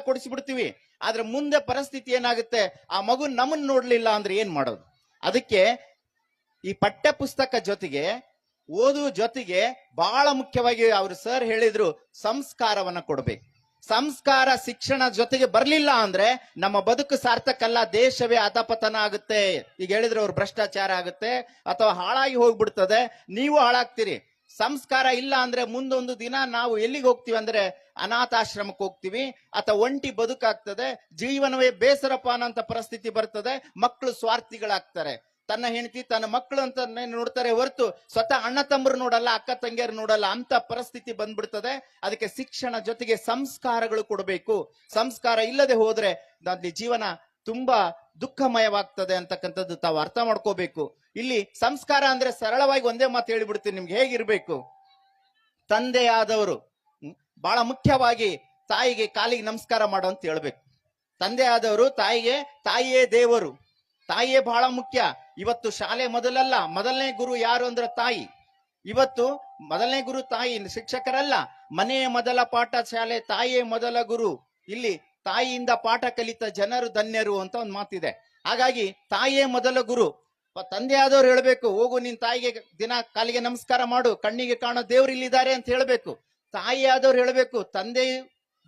Speaker 8: ಕೊಡಿಸ್ಬಿಡ್ತೀವಿ. ಆದ್ರೆ ಮುಂದೆ ಪರಿಸ್ಥಿತಿ ಏನಾಗುತ್ತೆ, ಆ ಮಗು ನಮ್ಮನ್ನ ನೋಡ್ಲಿಲ್ಲ ಅಂದ್ರೆ ಏನ್ ಮಾಡೋದು? ಅದಕ್ಕೆ ಈ ಪಠ್ಯ ಪುಸ್ತಕ ಜೊತೆಗೆ ಓದುವ ಜೊತೆಗೆ ಬಹಳ ಮುಖ್ಯವಾಗಿ ಅವರು ಸರ್ ಹೇಳಿದ್ರು, ಸಂಸ್ಕಾರವನ್ನ ಕೊಡ್ಬೇಕು. ಸಂಸ್ಕಾರ ಶಿಕ್ಷಣ ಜೊತೆಗೆ ಬರ್ಲಿಲ್ಲ ಅಂದ್ರೆ ನಮ್ಮ ಬದುಕು ಸಾರ್ಥಕ ಅಲ್ಲ, ದೇಶವೇ ಅಧಪತನ ಆಗುತ್ತೆ. ಈಗ ಹೇಳಿದ್ರು ಅವ್ರು ಭ್ರಷ್ಟಾಚಾರ ಆಗುತ್ತೆ ಅಥವಾ ಹಾಳಾಗಿ ಹೋಗ್ಬಿಡ್ತದೆ, ನೀವು ಹಾಳಾಗ್ತೀರಿ. ಸಂಸ್ಕಾರ ಇಲ್ಲ ಅಂದ್ರೆ ಮುಂದೊಂದು ದಿನ ನಾವು ಎಲ್ಲಿಗೆ ಹೋಗ್ತೀವಿ ಅಂದ್ರೆ ಅನಾಥಾಶ್ರಮಕ್ಕೆ ಹೋಗ್ತೀವಿ ಅಥವಾ ಒಂಟಿ ಬದುಕಾಗ್ತದೆ, ಜೀವನವೇ ಬೇಸರಪಾನ ಅಂತ ಪರಿಸ್ಥಿತಿ ಬರ್ತದೆ. ಮಕ್ಕಳು ಸ್ವಾರ್ಥಿಗಳಾಗ್ತಾರೆ, ತನ್ನ ಹೆಂಡತಿ ತನ್ನ ಮಕ್ಕಳು ಅಂತ ನೋಡ್ತಾರೆ ಹೊರತು ಸ್ವತಃ ಅಣ್ಣ ತಮ್ಮರು ನೋಡಲ್ಲ, ಅಕ್ಕ ತಂಗಿಯರು ನೋಡಲ್ಲ. ಅಂತ ಪರಿಸ್ಥಿತಿ ಬಂದ್ಬಿಡ್ತದೆ. ಅದಕ್ಕೆ ಶಿಕ್ಷಣ ಜೊತೆಗೆ ಸಂಸ್ಕಾರಗಳು ಕೊಡಬೇಕು. ಸಂಸ್ಕಾರ ಇಲ್ಲದೆ ಹೋದ್ರೆ ಅಲ್ಲಿ ಜೀವನ ತುಂಬಾ ದುಃಖಮಯವಾಗ್ತದೆ ಅಂತಕ್ಕಂಥದ್ದು ತಾವು ಅರ್ಥ ಮಾಡ್ಕೋಬೇಕು. ಇಲ್ಲಿ ಸಂಸ್ಕಾರ ಅಂದ್ರೆ ಸರಳವಾಗಿ ಒಂದೇ ಮಾತು ಹೇಳಿಬಿಡ್ತೀನಿ ನಿಮ್ಗೆ, ಹೇಗಿರ್ಬೇಕು. ತಂದೆಯಾದವರು ಬಹಳ ಮುಖ್ಯವಾಗಿ ತಾಯಿಗೆ ಕಾಲಿಗೆ ನಮಸ್ಕಾರ ಮಾಡೋ ಅಂತ ಹೇಳ್ಬೇಕು. ತಂದೆ ಆದವರು ತಾಯಿಗೆ, ತಾಯಿಯೇ ದೇವರು, ತಾಯಿಯೇ ಬಹಳ ಮುಖ್ಯ. ಇವತ್ತು ಶಾಲೆ ಮೊದಲಲ್ಲ, ಮೊದಲನೇ ಗುರು ಯಾರು ಅಂದ್ರೆ ತಾಯಿ. ಇವತ್ತು ಮೊದಲನೇ ಗುರು ತಾಯಿ, ಶಿಕ್ಷಕರಲ್ಲ. ಮನೆಯ ಮೊದಲ ಪಾಠ ಶಾಲೆ, ತಾಯಿಯೇ ಮೊದಲ ಗುರು. ಇಲ್ಲಿ ತಾಯಿಯಿಂದ ಪಾಠ ಕಲಿತ ಜನರು ಧನ್ಯರು ಅಂತ ಒಂದು ಮಾತಿದೆ. ಹಾಗಾಗಿ ತಾಯಿಯೇ ಮೊದಲ ಗುರು. ತಂದೆ ಆದವ್ರು ಹೇಳ್ಬೇಕು, ಹೋಗು ನಿನ್ ತಾಯಿಗೆ ದಿನ ಕಾಲಿಗೆ ನಮಸ್ಕಾರ ಮಾಡು, ಕಣ್ಣಿಗೆ ಕಾಣೋ ದೇವ್ರು ಇಲ್ಲಿದ್ದಾರೆ ಅಂತ ಹೇಳ್ಬೇಕು. ತಾಯಿ ಆದವ್ರು ಹೇಳ್ಬೇಕು, ತಂದೆ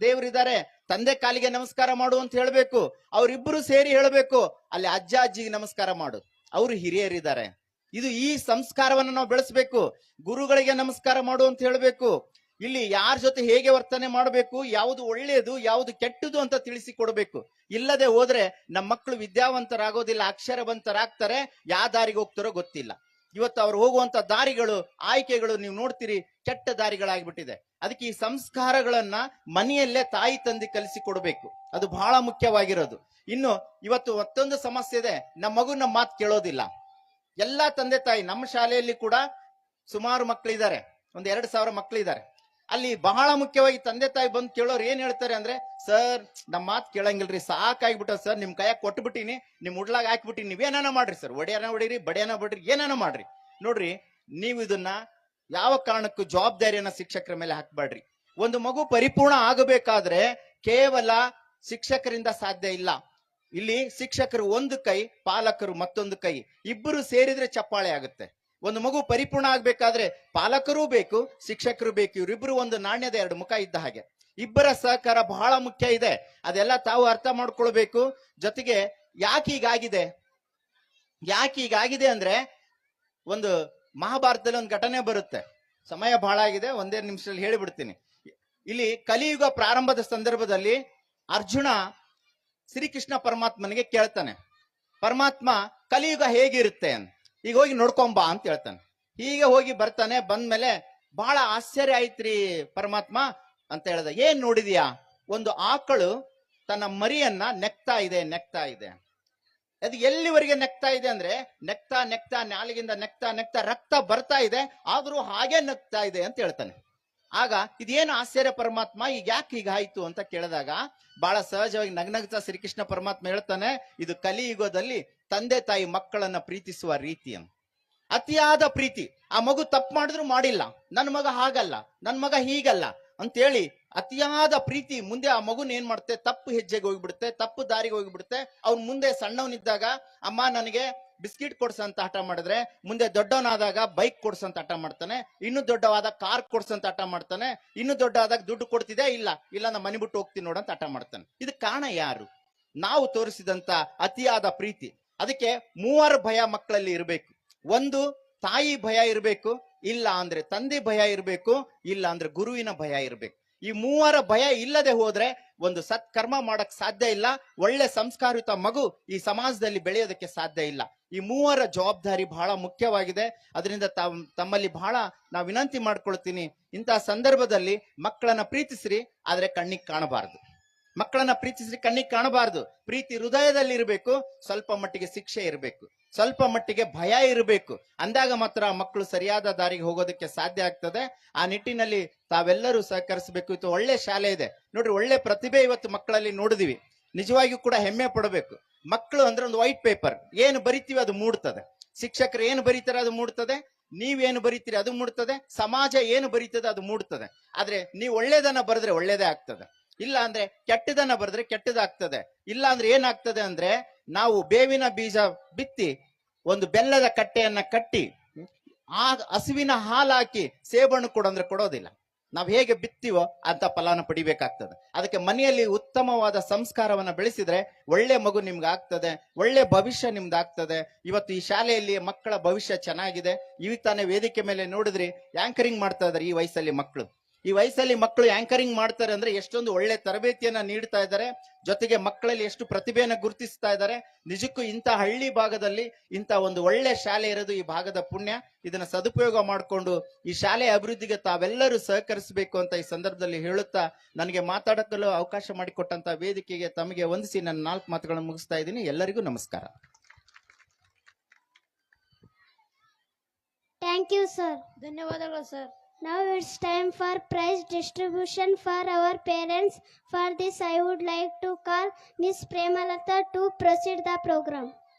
Speaker 8: ದೇವ್ರಿದ್ದಾರೆ, ತಂದೆ ಕಾಲಿಗೆ ನಮಸ್ಕಾರ ಮಾಡು ಅಂತ ಹೇಳ್ಬೇಕು. ಅವ್ರಿಬ್ರು ಸೇರಿ ಹೇಳ್ಬೇಕು, ಅಲ್ಲಿ ಅಜ್ಜ ಅಜ್ಜಿಗೆ ನಮಸ್ಕಾರ ಮಾಡು, ಅವರು ಹಿರಿಯರಿದ್ದಾರೆ. ಇದು ಈ ಸಂಸ್ಕಾರವನ್ನು ನಾವು ಬೆಳೆಸ್ಬೇಕು. ಗುರುಗಳಿಗೆ ನಮಸ್ಕಾರ ಮಾಡು ಅಂತ ಹೇಳ್ಬೇಕು. ಇಲ್ಲಿ ಯಾರ ಜೊತೆ ಹೇಗೆ ವರ್ತನೆ ಮಾಡಬೇಕು, ಯಾವುದು ಒಳ್ಳೆಯದು ಯಾವುದು ಕೆಟ್ಟದು ಅಂತ ತಿಳಿಸಿ ಕೊಡಬೇಕು. ಇಲ್ಲದೆ ಹೋದ್ರೆ ನಮ್ಮ ಮಕ್ಕಳು ವಿದ್ಯಾವಂತರಾಗೋದಿಲ್ಲ, ಅಕ್ಷರವಂತರಾಗ್ತಾರೆ, ಯಾವ ದಾರಿಗೆ ಹೋಗ್ತಾರೋ ಗೊತ್ತಿಲ್ಲ. ಇವತ್ತು ಅವ್ರು ಹೋಗುವಂತ ದಾರಿಗಳು, ಆಯ್ಕೆಗಳು ನೀವು ನೋಡ್ತೀರಿ, ಕೆಟ್ಟ ದಾರಿಗಳಾಗ್ಬಿಟ್ಟಿದೆ. ಅದಕ್ಕೆ ಈ ಸಂಸ್ಕಾರಗಳನ್ನ ಮನೆಯಲ್ಲೇ ತಾಯಿ ತಂದೆ ಕಲಿಸಿ ಕೊಡಬೇಕು, ಅದು ಬಹಳ ಮುಖ್ಯವಾಗಿರೋದು. ಇನ್ನು ಇವತ್ತು ಮತ್ತೊಂದು ಸಮಸ್ಯೆ ಇದೆ, ನಮ್ಮ ಮಗು ನಮ್ಮ ಮಾತು ಕೇಳೋದಿಲ್ಲ. ಎಲ್ಲಾ ತಂದೆ ತಾಯಿ, ನಮ್ಮ ಶಾಲೆಯಲ್ಲಿ ಕೂಡ ಸುಮಾರು ಮಕ್ಕಳಿದ್ದಾರೆ, ಒಂದ್ 2,000 ಮಕ್ಕಳಿದ್ದಾರೆ. ಅಲ್ಲಿ ಬಹಳ ಮುಖ್ಯವಾಗಿ ತಂದೆ ತಾಯಿ ಬಂದು ಕೇಳೋರು ಏನ್ ಹೇಳ್ತಾರೆ ಅಂದ್ರೆ, ಸರ್ ನಮ್ಮ ಮಾತು ಕೇಳಂಗಿಲ್ರಿ, ಸಾಕಾಗ್ಬಿಟ್ಟ ಸರ್, ನಿಮ್ ಕೈಯಾಗ ಕೊಟ್ಬಿಟ್ಟಿನಿ, ನಿಮ್ ಉಡ್ಲಾಗ ಹಾಕ್ಬಿಟ್ಟಿನಿ, ನೀವೇನ ಮಾಡ್ರಿ ಸರ್, ಒಡೆಯನ ಹೊಡೀರಿ, ಬಡಿಯನ ಬಿಡ್ರಿ, ಏನಾನ ಮಾಡ್ರಿ. ನೋಡ್ರಿ, ನೀವು ಇದನ್ನ ಯಾವ ಕಾರಣಕ್ಕೂ ಜವಾಬ್ದಾರಿಯನ್ನ ಶಿಕ್ಷಕರ ಮೇಲೆ ಹಾಕ್ಬೇಡ್ರಿ. ಒಂದು ಮಗು ಪರಿಪೂರ್ಣ ಆಗಬೇಕಾದ್ರೆ ಕೇವಲ ಶಿಕ್ಷಕರಿಂದ ಸಾಧ್ಯ ಇಲ್ಲ. ಇಲ್ಲಿ ಶಿಕ್ಷಕರು ಒಂದು ಕೈ, ಪಾಲಕರು ಮತ್ತೊಂದು ಕೈ, ಇಬ್ಬರು ಸೇರಿದ್ರೆ ಚಪ್ಪಾಳೆ ಆಗುತ್ತೆ. ಒಂದು ಮಗು ಪರಿಪೂರ್ಣ ಆಗ್ಬೇಕಾದ್ರೆ ಪಾಲಕರೂ ಬೇಕು, ಶಿಕ್ಷಕರು ಬೇಕು. ಇವರಿಬ್ರು ಒಂದು ನಾಣ್ಯದ 2 ಮುಖ ಇದ್ದ ಹಾಗೆ. ಇಬ್ಬರ ಸಹಕಾರ ಬಹಳ ಮುಖ್ಯ ಇದೆ. ಅದೆಲ್ಲ ತಾವು ಅರ್ಥ ಮಾಡ್ಕೊಳ್ಬೇಕು. ಜೊತೆಗೆ ಯಾಕೆ ಹೀಗಾಗಿದೆ ಅಂದ್ರೆ, ಒಂದು ಮಹಾಭಾರತದಲ್ಲಿ ಒಂದು ಘಟನೆ ಬರುತ್ತೆ. ಸಮಯ ಬಹಳ ಆಗಿದೆ, ಒಂದೇ ನಿಮಿಷದಲ್ಲಿ ಹೇಳಿಬಿಡ್ತೀನಿ. ಇಲ್ಲಿ ಕಲಿಯುಗ ಪ್ರಾರಂಭದ ಸಂದರ್ಭದಲ್ಲಿ ಅರ್ಜುನ ಶ್ರೀಕೃಷ್ಣ ಪರಮಾತ್ಮನಿಗೆ ಕೇಳ್ತಾನೆ, ಪರಮಾತ್ಮ ಕಲಿಯುಗ ಹೇಗಿರುತ್ತೆ ಅಂತ, ಈಗ ಹೋಗಿ ನೋಡ್ಕೊಂಬಾ ಅಂತ ಹೇಳ್ತಾನೆ. ಹೀಗೆ ಹೋಗಿ ಬರ್ತಾನೆ. ಬಂದ್ಮೇಲೆ ಬಹಳ ಆಶ್ಚರ್ಯ ಆಯ್ತ್ರಿ ಪರಮಾತ್ಮ ಅಂತ ಹೇಳ್ದ. ಏನ್ ನೋಡಿದ್ಯಾ? ಒಂದು ಆಕಳು ತನ್ನ ಮರಿಯನ್ನ ನೆಕ್ತಾ ಇದೆ. ಅದು ಎಲ್ಲಿವರೆಗೆ ನೆಕ್ತಾ ಇದೆ ಅಂದ್ರೆ, ನೆಕ್ತಾ ನಾಲಿಗಿಂದ ನೆಕ್ತಾ ರಕ್ತ ಬರ್ತಾ ಇದೆ, ಆದ್ರೂ ಹಾಗೆ ನಗ್ತಾ ಇದೆ ಅಂತ ಹೇಳ್ತಾನೆ. ಆಗ ಇದೇನು ಆಶ್ಚರ್ಯ ಪರಮಾತ್ಮ, ಈಗ ಯಾಕೆ ಹೀಗಾಯ್ತು ಅಂತ ಕೇಳಿದಾಗ ಬಹಳ ಸಹಜವಾಗಿ ನಗ್ನಗ್ತಾ ಶ್ರೀಕೃಷ್ಣ ಪರಮಾತ್ಮ ಹೇಳ್ತಾನೆ, ಇದು ಕಲಿಯುಗದಲ್ಲಿ ತಂದೆ ತಾಯಿ ಮಕ್ಕಳನ್ನ ಪ್ರೀತಿಸುವ ರೀತಿ ಅಂತ. ಅತಿಯಾದ ಪ್ರೀತಿ. ಆ ಮಗು ತಪ್ಪು ಮಾಡಿದ್ರು ಮಾಡಿಲ್ಲ, ನನ್ನ ಮಗ ಹಾಗಲ್ಲ, ನನ್ನ ಮಗ ಹೀಗಲ್ಲ ಅಂತೇಳಿ ಅತಿಯಾದ ಪ್ರೀತಿ ಮುಂದೆ ಆ ಮಗುನ ಏನ್ ಮಾಡುತ್ತೆ, ತಪ್ಪು ಹೆಜ್ಜೆಗೆ ಹೋಗ್ಬಿಡುತ್ತೆ, ತಪ್ಪು ದಾರಿಗೆ ಹೋಗ್ಬಿಡುತ್ತೆ. ಅವ್ನು ಮುಂದೆ ಸಣ್ಣವನಿದ್ದಾಗ ಅಮ್ಮ ನನಗೆ ಬಿಸ್ಕಿಟ್ ಕೊಡ್ಸಂತ ಹಠ ಮಾಡಿದ್ರೆ, ಮುಂದೆ ದೊಡ್ಡವನಾದಾಗ ಬೈಕ್ ಕೊಡ್ಸಂತ ಹಠ ಮಾಡ್ತಾನೆ, ಇನ್ನು ದೊಡ್ಡವಾದ ಕಾರ್ ಕೊಡ್ಸಂತ ಹಠ ಮಾಡ್ತಾನೆ, ಇನ್ನು ದೊಡ್ಡವಾದಾಗ ದುಡ್ಡು ಕೊಡ್ತಿದೆ, ಇಲ್ಲ ನಾ ಮನೆ ಬಿಟ್ಟು ಹೋಗ್ತೀನಿ ನೋಡಂತ ಹಠ ಮಾಡ್ತಾನೆ. ಇದು ಕಾರಣ ಯಾರು? ನಾವು ತೋರಿಸಿದಂತ ಅತಿಯಾದ ಪ್ರೀತಿ. ಅದಕ್ಕೆ 3 ಭಯ ಮಕ್ಕಳಲ್ಲಿ ಇರಬೇಕು. ಒಂದು ತಾಯಿ ಭಯ ಇರಬೇಕು, ಇಲ್ಲ ಅಂದ್ರೆ ತಂದೆ ಭಯ ಇರಬೇಕು, ಇಲ್ಲ ಅಂದ್ರೆ ಗುರುವಿನ ಭಯ ಇರಬೇಕು. ಈ ಮೂವರ ಭಯ ಇಲ್ಲದೆ ಹೋದ್ರೆ ಒಂದು ಸತ್ಕರ್ಮ ಮಾಡಕ್ ಸಾಧ್ಯ ಇಲ್ಲ, ಒಳ್ಳೆ ಸಂಸ್ಕಾರಯುತ ಮಗು ಈ ಸಮಾಜದಲ್ಲಿ ಬೆಳೆಯೋದಕ್ಕೆ ಸಾಧ್ಯ ಇಲ್ಲ. ಈ ಮೂವರ ಜವಾಬ್ದಾರಿ ಬಹಳ ಮುಖ್ಯವಾಗಿದೆ. ಅದರಿಂದ ತಮ್ಮಲ್ಲಿ ಬಹಳ ನಾವು ವಿನಂತಿ ಮಾಡ್ಕೊಳ್ತೀನಿ, ಇಂತಹ ಸಂದರ್ಭದಲ್ಲಿ ಮಕ್ಕಳನ್ನ ಪ್ರೀತಿಸ್ರಿ, ಆದ್ರೆ ಕಣ್ಣಿಗೆ ಕಾಣಬಾರದು. ಮಕ್ಕಳನ್ನ ಪ್ರೀತಿಸ್ರಿ, ಕಣ್ಣಿಗೆ ಕಾಣಬಾರದು. ಪ್ರೀತಿ ಹೃದಯದಲ್ಲಿ ಇರಬೇಕು, ಸ್ವಲ್ಪ ಮಟ್ಟಿಗೆ ಶಿಕ್ಷೆ ಇರಬೇಕು, ಸ್ವಲ್ಪ ಮಟ್ಟಿಗೆ ಭಯ ಇರಬೇಕು. ಅಂದಾಗ ಮಾತ್ರ ಮಕ್ಕಳು ಸರಿಯಾದ ದಾರಿಗೆ ಹೋಗೋದಕ್ಕೆ ಸಾಧ್ಯ ಆಗ್ತದೆ. ಆ ನಿಟ್ಟಿನಲ್ಲಿ ತಾವೆಲ್ಲರೂ ಸಹಕರಿಸಬೇಕು. ಇದು ಒಳ್ಳೆ ಶಾಲೆ ಇದೆ ನೋಡ್ರಿ, ಒಳ್ಳೆ ಪ್ರತಿಭೆ ಇವತ್ತು ಮಕ್ಕಳಲ್ಲಿ ನೋಡಿದಿವಿ. ನಿಜವಾಗಿಯೂ ಕೂಡ ಹೆಮ್ಮೆ ಪಡಬೇಕು. ಮಕ್ಕಳು ಅಂದ್ರೆ ಒಂದು ವೈಟ್ ಪೇಪರ್, ಏನು ಬರಿತೀವಿ ಅದು ಮೂಡ್ತದೆ. ಶಿಕ್ಷಕರು ಏನು ಬರೀತಾರೆ ಅದು ಮೂಡ್ತದೆ, ನೀವೇನು ಬರೀತೀರಿ ಅದು ಮೂಡ್ತದೆ, ಸಮಾಜ ಏನು ಬರೀತದೆ ಅದು ಮೂಡ್ತದೆ. ಆದ್ರೆ ನೀವು ಒಳ್ಳೇದನ್ನ ಬರೆದ್ರೆ ಒಳ್ಳೇದೇ ಆಗ್ತದೆ, ಇಲ್ಲ ಅಂದ್ರೆ ಕೆಟ್ಟದನ್ನ ಬರೆದ್ರೆ ಕೆಟ್ಟದಾಗ್ತದೆ. ಇಲ್ಲ ಅಂದ್ರೆ ಏನಾಗ್ತದೆ ಅಂದ್ರೆ, ನಾವು ಬೇವಿನ ಬೀಜ ಬಿತ್ತಿ ಒಂದು ಬೆಲ್ಲದ ಕಟ್ಟೆಯನ್ನ ಕಟ್ಟಿ ಆ ಹಸುವಿನ ಹಾಲು ಹಾಕಿ ಸೇಬಣ್ಣು ಕೊಡಂದ್ರೆ ಕೊಡೋದಿಲ್ಲ. ನಾವ್ ಹೇಗೆ ಬಿತ್ತೀವೋ ಅಂತ ಫಲಾನ ಪಡಿಬೇಕಾಗ್ತದೆ. ಅದಕ್ಕೆ ಮನೆಯಲ್ಲಿ ಉತ್ತಮವಾದ ಸಂಸ್ಕಾರವನ್ನ ಬೆಳೆಸಿದ್ರೆ ಒಳ್ಳೆ ಮಗು ನಿಮ್ಗೆ ಆಗ್ತದೆ, ಒಳ್ಳೆ ಭವಿಷ್ಯ ನಿಮ್ದು ಆಗ್ತದೆ. ಇವತ್ತು ಈ ಶಾಲೆಯಲ್ಲಿ ಮಕ್ಕಳ ಭವಿಷ್ಯ ಚೆನ್ನಾಗಿದೆ. ಈಗ ತಾನೇ ವೇದಿಕೆ ಮೇಲೆ ನೋಡಿದ್ರಿ, ಆಂಕರಿಂಗ್ ಮಾಡ್ತಾ ಇದಾರೆ ಈ ವಯಸ್ಸಲ್ಲಿ ಮಕ್ಕಳು. ಈ ವಯಸ್ಸಲ್ಲಿ ಮಕ್ಕಳು ಆಂಕರಿಂಗ್ ಮಾಡ್ತಾರೆ ಅಂದ್ರೆ ಎಷ್ಟೊಂದು ಒಳ್ಳೆ ತರಬೇತಿಯನ್ನ ನೀಡ್ತಾ ಇದ್ದಾರೆ, ಜೊತೆಗೆ ಮಕ್ಕಳಲ್ಲಿ ಎಷ್ಟು ಪ್ರತಿಭೆಯನ್ನ ಗುರುತಿಸ್ತಾ ಇದ್ದಾರೆ. ನಿಜಕ್ಕೂ ಇಂಥ ಹಳ್ಳಿ ಭಾಗದಲ್ಲಿ ಇಂಥ ಒಂದು ಒಳ್ಳೆ ಶಾಲೆ ಇರೋದು ಈ ಭಾಗದ ಪುಣ್ಯ. ಇದನ್ನ ಸದುಪಯೋಗ ಮಾಡಿಕೊಂಡು ಈ ಶಾಲೆಯ ಅಭಿವೃದ್ಧಿಗೆ ತಾವೆಲ್ಲರೂ ಸಹಕರಿಸಬೇಕು ಅಂತ ಈ ಸಂದರ್ಭದಲ್ಲಿ ಹೇಳುತ್ತಾ, ನನಗೆ ಮಾತಾಡಲು ಅವಕಾಶ ಮಾಡಿಕೊಟ್ಟಂತ ವೇದಿಕೆಗೆ ತಮಗೆ ವಂದಿಸಿ ನನ್ನ 4 ಮಾತುಗಳನ್ನು ಮುಗಿಸ್ತಾ ಇದ್ದೀನಿ. ಎಲ್ಲರಿಗೂ ನಮಸ್ಕಾರ.
Speaker 1: Thank you sir.
Speaker 2: ಧನ್ಯವಾದಗಳು sir.
Speaker 1: Now it's time for prize distribution for our parents. For this, I would like to call Miss Premalata to proceed the program.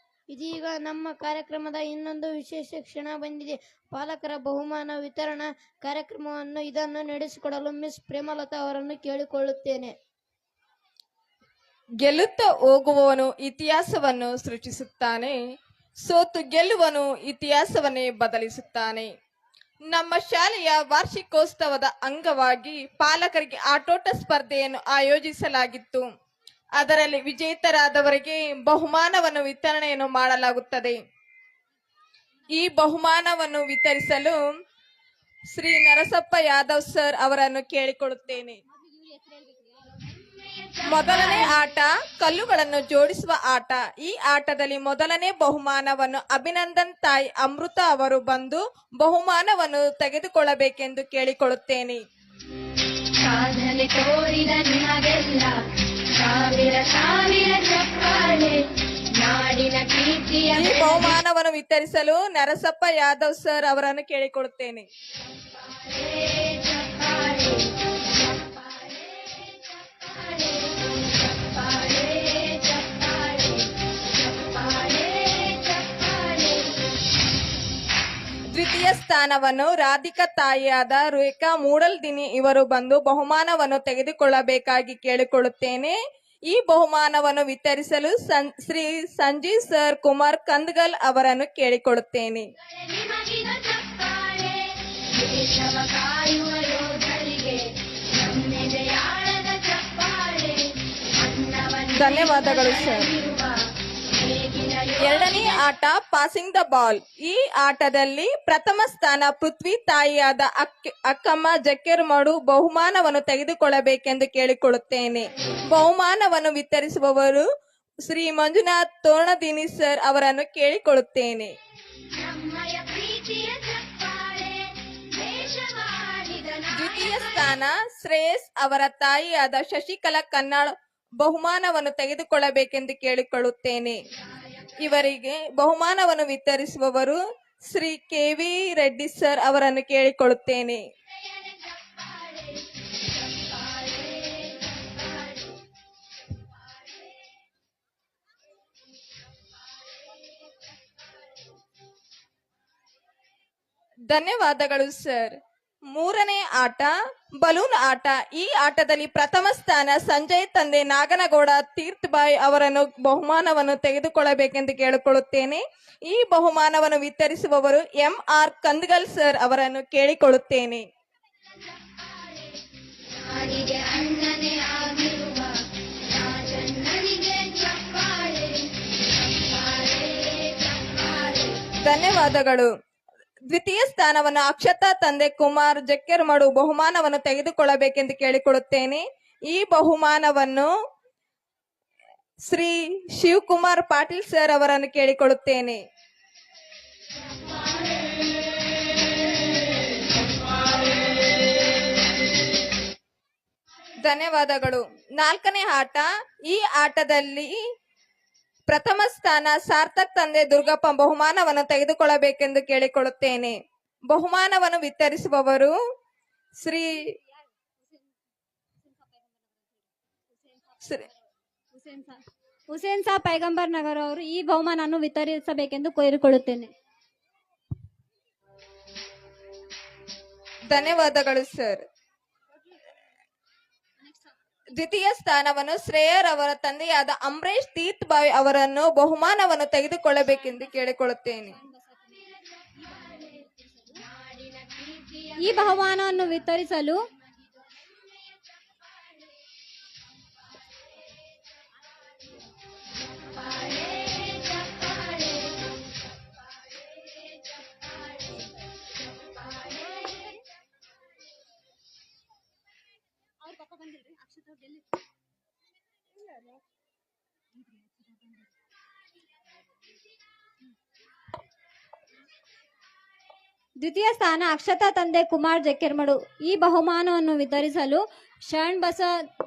Speaker 2: ಇದೀಗ ನಮ್ಮ ಕಾರ್ಯಕ್ರಮದ ಇನ್ನೊಂದು ವಿಶೇಷ ಕ್ಷಣ ಬಂದಿದೆ. ಪಾಲಕರ ಬಹುಮಾನ ವಿತರಣಾ ಕಾರ್ಯಕ್ರಮವನ್ನು ಇದನ್ನು ನಡೆಸಿಕೊಡಲು ಮಿಸ್ ಪ್ರೇಮಲತಾ ಅವರನ್ನು ಕೇಳಿಕೊಳ್ಳುತ್ತೇನೆ.
Speaker 9: ಗೆಲ್ಲುತ್ತಾ ಹೋಗುವವನು ಇತಿಹಾಸವನ್ನು ಸೃಷ್ಟಿಸುತ್ತಾನೆ, ಸೋತು ಗೆಲ್ಲುವನು ಇತಿಹಾಸವನ್ನೇ ಬದಲಿಸುತ್ತಾನೆ. ನಮ್ಮ ಶಾಲೆಯ ವಾರ್ಷಿಕೋತ್ಸವದ ಅಂಗವಾಗಿ ಪಾಲಕರಿಗೆ ಆಟೋಟ ಸ್ಪರ್ಧೆಯನ್ನು ಆಯೋಜಿಸಲಾಗಿತ್ತು. ಅದರಲ್ಲಿ ವಿಜೇತರಾದವರಿಗೆ ಬಹುಮಾನವನ್ನು ವಿತರಣೆಯನ್ನು ಮಾಡಲಾಗುತ್ತದೆ. ಈ ಬಹುಮಾನವನ್ನು ವಿತರಿಸಲು ಶ್ರೀ ನರಸಪ್ಪ ಯಾದವ್ ಸರ್ ಅವರನ್ನು ಕೇಳಿಕೊಳ್ಳುತ್ತೇನೆ. ಮೊದಲನೇ ಆಟ ಕಲ್ಲುಗಳನ್ನು ಜೋಡಿಸುವ ಆಟ. ಈ ಆಟದಲ್ಲಿ ಮೊದಲನೇ ಬಹುಮಾನವನ್ನು ಅಭಿನಂದನ್ ತಾಯಿ ಅಮೃತ ಅವರು ಬಂದು ಬಹುಮಾನವನ್ನು ತೆಗೆದುಕೊಳ್ಳಬೇಕೆಂದು ಕೇಳಿಕೊಳ್ಳುತ್ತೇನೆ.
Speaker 10: ಸಾಧನೆ ತೋರಿದ ನಿಮಗೆಲ್ಲ ಸಾವಿರ ಸಾವಿರ ಚಪ್ಪಾಳೆ, ನಾಡಿನ ಕೀರ್ತಿಯ
Speaker 9: ಈ ಬಹುಮಾನವನ್ನು ವಿತರಿಸಲು ನರಸಪ್ಪ ಯಾದವ್ ಸರ್ ಅವರನ್ನು ಕೇಳಿಕೊಳ್ಳುತ್ತೇನೆ. ದ್ವಿತೀಯ ಸ್ಥಾನವನ್ನು ರಾಧಿಕಾ ತಾಯಿಯಾದ ರೇಖಾ ಮೂಡಲ್ದಿನಿ ಇವರು ಬಂದು ಬಹುಮಾನವನ್ನು ತೆಗೆದುಕೊಳ್ಳಬೇಕಾಗಿ ಕೇಳಿಕೊಳ್ಳುತ್ತೇನೆ. ಈ ಬಹುಮಾನವನ್ನು ವಿತರಿಸಲು ಶ್ರೀ ಸಂಜೀವ್ ಸರ್ ಕುಮಾರ್ ಕಂದಗಲ್ ಅವರನ್ನು ಕೇಳಿಕೊಳ್ಳುತ್ತೇನೆ. ಧನ್ಯವಾದಗಳು ಸರ್. ಎರಡನೇ ಆಟ ಪಾಸಿಂಗ್ ದ ಬಾಲ್. ಈ ಆಟದಲ್ಲಿ ಪ್ರಥಮ ಸ್ಥಾನ ಪೃಥ್ವಿ ತಾಯಿಯಾದ ಅಕ್ಕಮ್ಮ ಜಕ್ಕೆರಮಡು ಬಹುಮಾನವನ್ನು ತೆಗೆದುಕೊಳ್ಳಬೇಕೆಂದು ಕೇಳಿಕೊಳ್ಳುತ್ತೇನೆ. ಬಹುಮಾನವನ್ನು ವಿತರಿಸುವವರು ಶ್ರೀ ಮಂಜುನಾಥ್ ತೋರಣದಿನಿ ಸರ್ ಅವರನ್ನು ಕೇಳಿಕೊಳ್ಳುತ್ತೇನೆ. ದ್ವಿತೀಯ ಸ್ಥಾನ ಶ್ರೇಯಸ್ ಅವರ ತಾಯಿಯಾದ ಶಶಿಕಲಾ ಕನ್ನಾಳ್ ಬಹುಮಾನವನ್ನು ತೆಗೆದುಕೊಳ್ಳಬೇಕೆಂದು ಕೇಳಿಕೊಳ್ಳುತ್ತೇನೆ. ಇವರಿಗೆ ಬಹುಮಾನವನ್ನು ವಿತರಿಸುವವರು ಶ್ರೀ ಕೆವಿ ರೆಡ್ಡಿ ಸರ್ ಅವರನ್ನು ಕೇಳಿಕೊಳ್ಳುತ್ತೇನೆ. ಧನ್ಯವಾದಗಳು ಸರ್. ಮೂರನೇ ಆಟ ಬಲೂನ್ ಆಟ. ಈ ಆಟದಲ್ಲಿ ಪ್ರಥಮ ಸ್ಥಾನ ಸಂಜಯ್ ತಂದೆ ನಾಗನಗೌಡ ತೀರ್ಥಬಾಯಿ ಅವರನ್ನು ಬಹುಮಾನವನ್ನು ತೆಗೆದುಕೊಳ್ಳಬೇಕೆಂದು ಕೇಳಿಕೊಳ್ಳುತ್ತೇನೆ. ಈ ಬಹುಮಾನವನ್ನು ವಿತರಿಸುವವರು MR ಕಂದಗಲ್ ಸರ್ ಅವರನ್ನು ಕೇಳಿಕೊಳ್ಳುತ್ತೇನೆ. ಧನ್ಯವಾದಗಳು. ದ್ವಿತೀಯ ಸ್ಥಾನವನ್ನು ಅಕ್ಷತಾ ತಂದೆ ಕುಮಾರ್ ಜಕ್ಕೆರಮಡು ಬಹುಮಾನವನ್ನು ತೆಗೆದುಕೊಳ್ಳಬೇಕೆಂದು ಕೇಳಿಕೊಳ್ಳುತ್ತೇನೆ. ಈ ಬಹುಮಾನವನ್ನು ಶ್ರೀ ಶಿವಕುಮಾರ್ ಪಾಟೀಲ್ ಸರ್ ಅವರನ್ನು ಕೇಳಿಕೊಳ್ಳುತ್ತೇನೆ. ಧನ್ಯವಾದಗಳು. 4ನೇ ಆಟ. ಈ ಆಟದಲ್ಲಿ ಪ್ರಥಮ ಸ್ಥಾನ ಸಾರ್ಥಕ್ ತಂದೆ ದುರ್ಗಪ್ಪ ಬಹುಮಾನವನ್ನು ತೆಗೆದುಕೊಳ್ಳಬೇಕೆಂದು ಕೇಳಿಕೊಳ್ಳುತ್ತೇನೆ. ಬಹುಮಾನವನ್ನು ವಿತರಿಸುವವರು ಶ್ರೀ
Speaker 3: ಹುಸೇನ್ ಸಾ ಪೈಗಂಬರ್ ನಗರ್ ಅವರು ಈ ಬಹುಮಾನವನ್ನು ವಿತರಿಸಬೇಕೆಂದು ಕೋರಿಕೊಳ್ಳುತ್ತೇನೆ.
Speaker 9: ಧನ್ಯವಾದಗಳು ಸರ್. ದ್ವಿತೀಯ ಸ್ಥಾನವನ್ನು ಶ್ರೇಯರ್ ಅವರ ತಂದೆಯಾದ ಅಮರೇಶ್ ತೀರ್ಥ್ ಬಾಯ್ ಅವರನ್ನು ಬಹುಮಾನವನ್ನು ತೆಗೆದುಕೊಳ್ಳಬೇಕೆಂದು ಕೇಳಿಕೊಳ್ಳುತ್ತೇನೆ.
Speaker 3: ಈ ಬಹುಮಾನವನ್ನು ವಿತರಿಸಲು ದ್ವಿತೀಯ ಸ್ಥಾನ ಅಕ್ಷತಾ ತಂದೆ ಕುಮಾರ್ ಜಕ್ಕೆರಮಡು. ಈ ಬಹುಮಾನವನ್ನು ವಿತರಿಸಲು ಶರಣ್ ಬಸ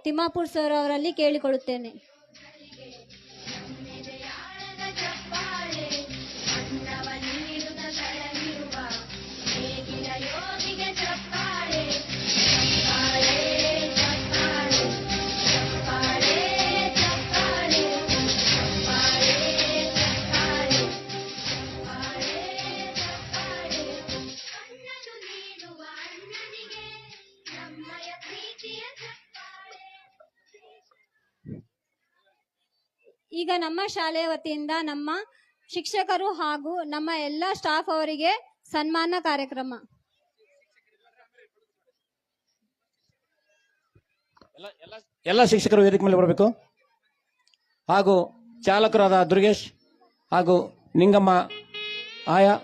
Speaker 3: ತಿಮ್ಮಾಪುರ್ ಸರ್ ಅವರಲ್ಲಿ ಕೇಳಿಕೊಳ್ಳುತ್ತೇನೆ. ಈಗ ನಮ್ಮ ಶಾಲೆಯ ವತಿಯಿಂದ ನಮ್ಮ ಶಿಕ್ಷಕರು ಹಾಗೂ ನಮ್ಮ ಎಲ್ಲ ಸ್ಟಾಫ್ ಅವರಿಗೆ ಸನ್ಮಾನ ಕಾರ್ಯಕ್ರಮ.
Speaker 11: ಎಲ್ಲ ಶಿಕ್ಷಕರು ವೇದಿಕೆ ಮೇಲೆ ಬರಬೇಕು. ಹಾಗೂ ಚಾಲಕರಾದ ದುರ್ಗೇಶ್ ಹಾಗೂ ನಿಂಗಮ್ಮ ಆಯಾ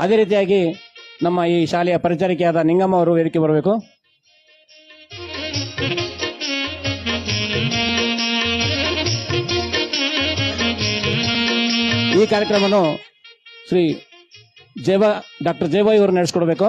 Speaker 11: ಅದೇ ರೀತಿಯಾಗಿ ನಮ್ಮ ಈ ಶಾಲೆಯ ಪರಿಚಾರಿಕೆಯಾದ ನಿಂಗಮ್ಮ ಅವರು ವೇದಿಕೆ ಬರಬೇಕು. ಈ ಕಾರ್ಯಕ್ರಮವನ್ನು ಶ್ರೀ ಡಾಕ್ಟರ್ ಜಯಬಾಯಿ ಅವರು ನಡೆಸಿಕೊಡ್ಬೇಕು.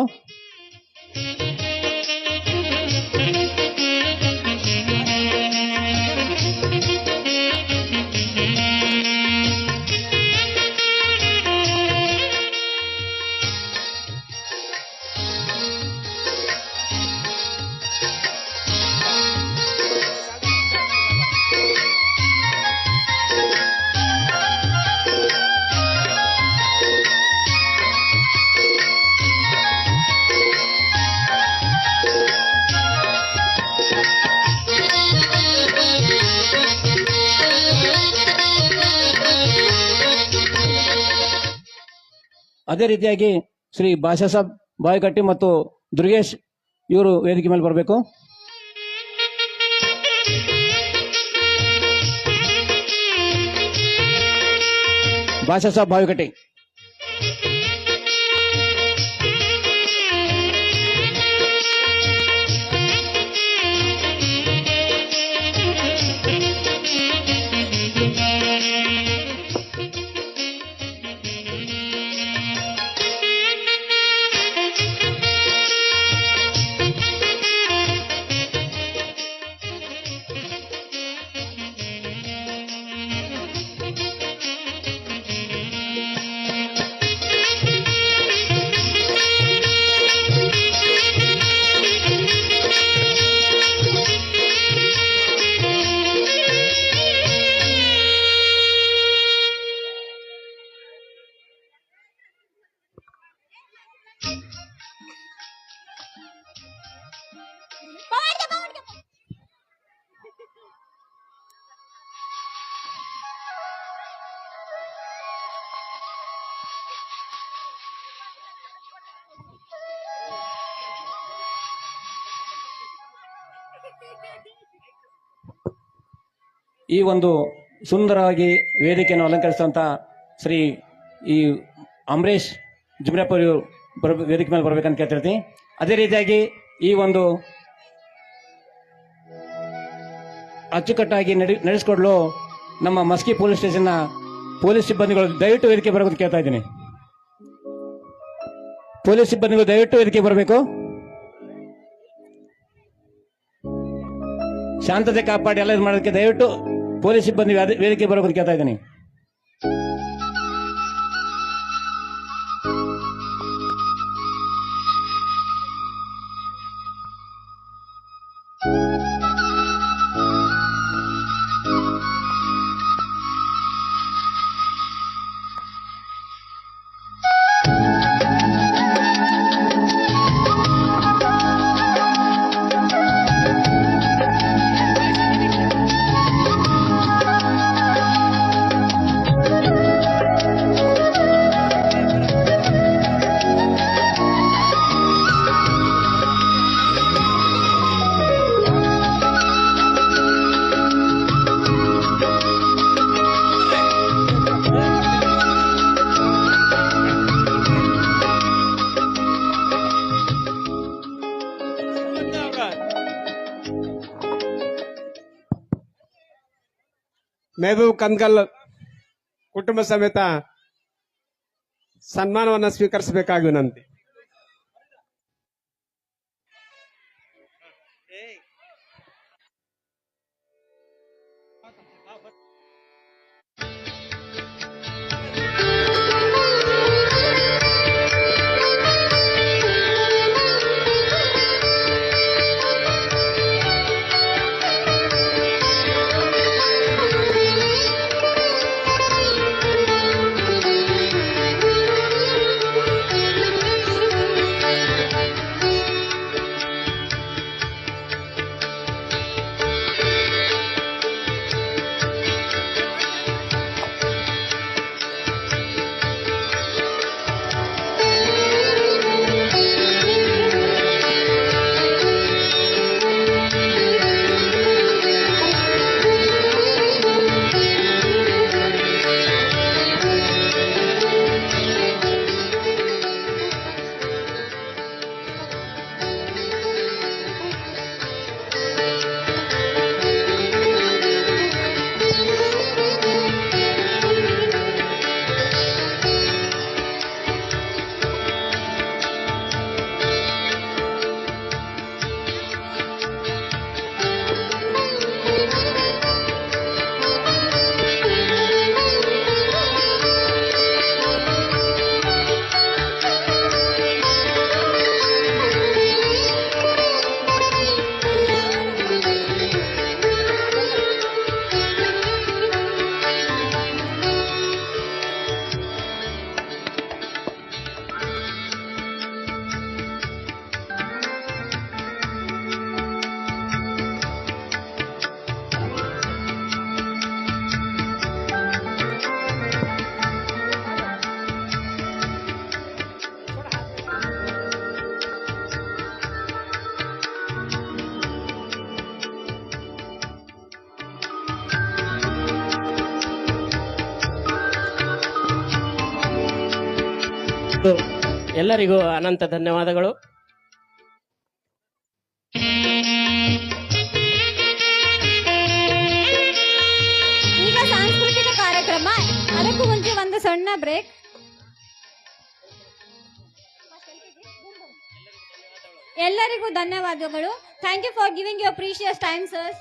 Speaker 11: ಅದೇ ರೀತಿಯಾಗಿ ಶ್ರೀ ಭಾಷಾ ಸಾಬ್ ಬಾಯಿಕಟ್ಟಿ ಮತ್ತು ದುರ್ಗೇಶ್ ಇವರು ವೇದಿಕೆ ಮೇಲೆ ಬರಬೇಕು. ಭಾಷಾ ಸಾಬ್ ಬಾವಿಕಟ್ಟಿ. ಈ ಒಂದು ಸುಂದರವಾಗಿ ವೇದಿಕೆಯನ್ನು ಅಲಂಕರಿಸುವಂತ ಶ್ರೀ ಈ ಅಂಬರೀಶ್ ಜುಮ್ರಪ್ಪ ವೇದಿಕೆ ಮೇಲೆ ಬರಬೇಕಂತ ಕೇಳ್ತಿರ್ತೀನಿ. ಅದೇ ರೀತಿಯಾಗಿ ಈ ಒಂದು ಅಚ್ಚುಕಟ್ಟಾಗಿ ನಡೆಸಿಕೊಡಲು ನಮ್ಮ ಮಸ್ಕಿ ಪೊಲೀಸ್ ಸ್ಟೇಷನ್ನ ಪೊಲೀಸ್ ಸಿಬ್ಬಂದಿಗಳು ದಯವಿಟ್ಟು ವೇದಿಕೆ ಬರಬೇಕು ಕೇಳ್ತಾ ಇದ್ದೀನಿ. ಪೊಲೀಸ್ ಸಿಬ್ಬಂದಿಗಳು ದಯವಿಟ್ಟು ವೇದಿಕೆ ಬರಬೇಕು. ಶಾಂತತೆ ಕಾಪಾಡಿ ಎಲ್ಲ ಮಾಡೋದಕ್ಕೆ ದಯವಿಟ್ಟು ಪೊಲೀಸ್ ಸಿಬ್ಬಂದಿ ವೇದಿಕೆ ಬರಬೇಕು ಕೇಳ್ತಾ ಇದ್ದೀನಿ.
Speaker 12: ಮೆಹಬೂಬ್ ಕಂದ್ಗಲ್ ಕುಟುಂಬ ಸಮೇತ ಸನ್ಮಾನವನ್ನು ಸ್ವೀಕರಿಸಬೇಕಾಗಿ ವಿನಂತಿ.
Speaker 5: ಎಲ್ಲರಿಗೂ ಅನಂತ ಧನ್ಯವಾದಗಳು.
Speaker 3: ಈಗ ಸಾಂಸ್ಕೃತಿಕ ಕಾರ್ಯಕ್ರಮ, ಅದಕ್ಕೂ ಮುಂಚೆ ಒಂದು ಸಣ್ಣ ಬ್ರೇಕ್. ಎಲ್ಲರಿಗೂ ಧನ್ಯವಾದಗಳು. Thank you for giving your precious time sir.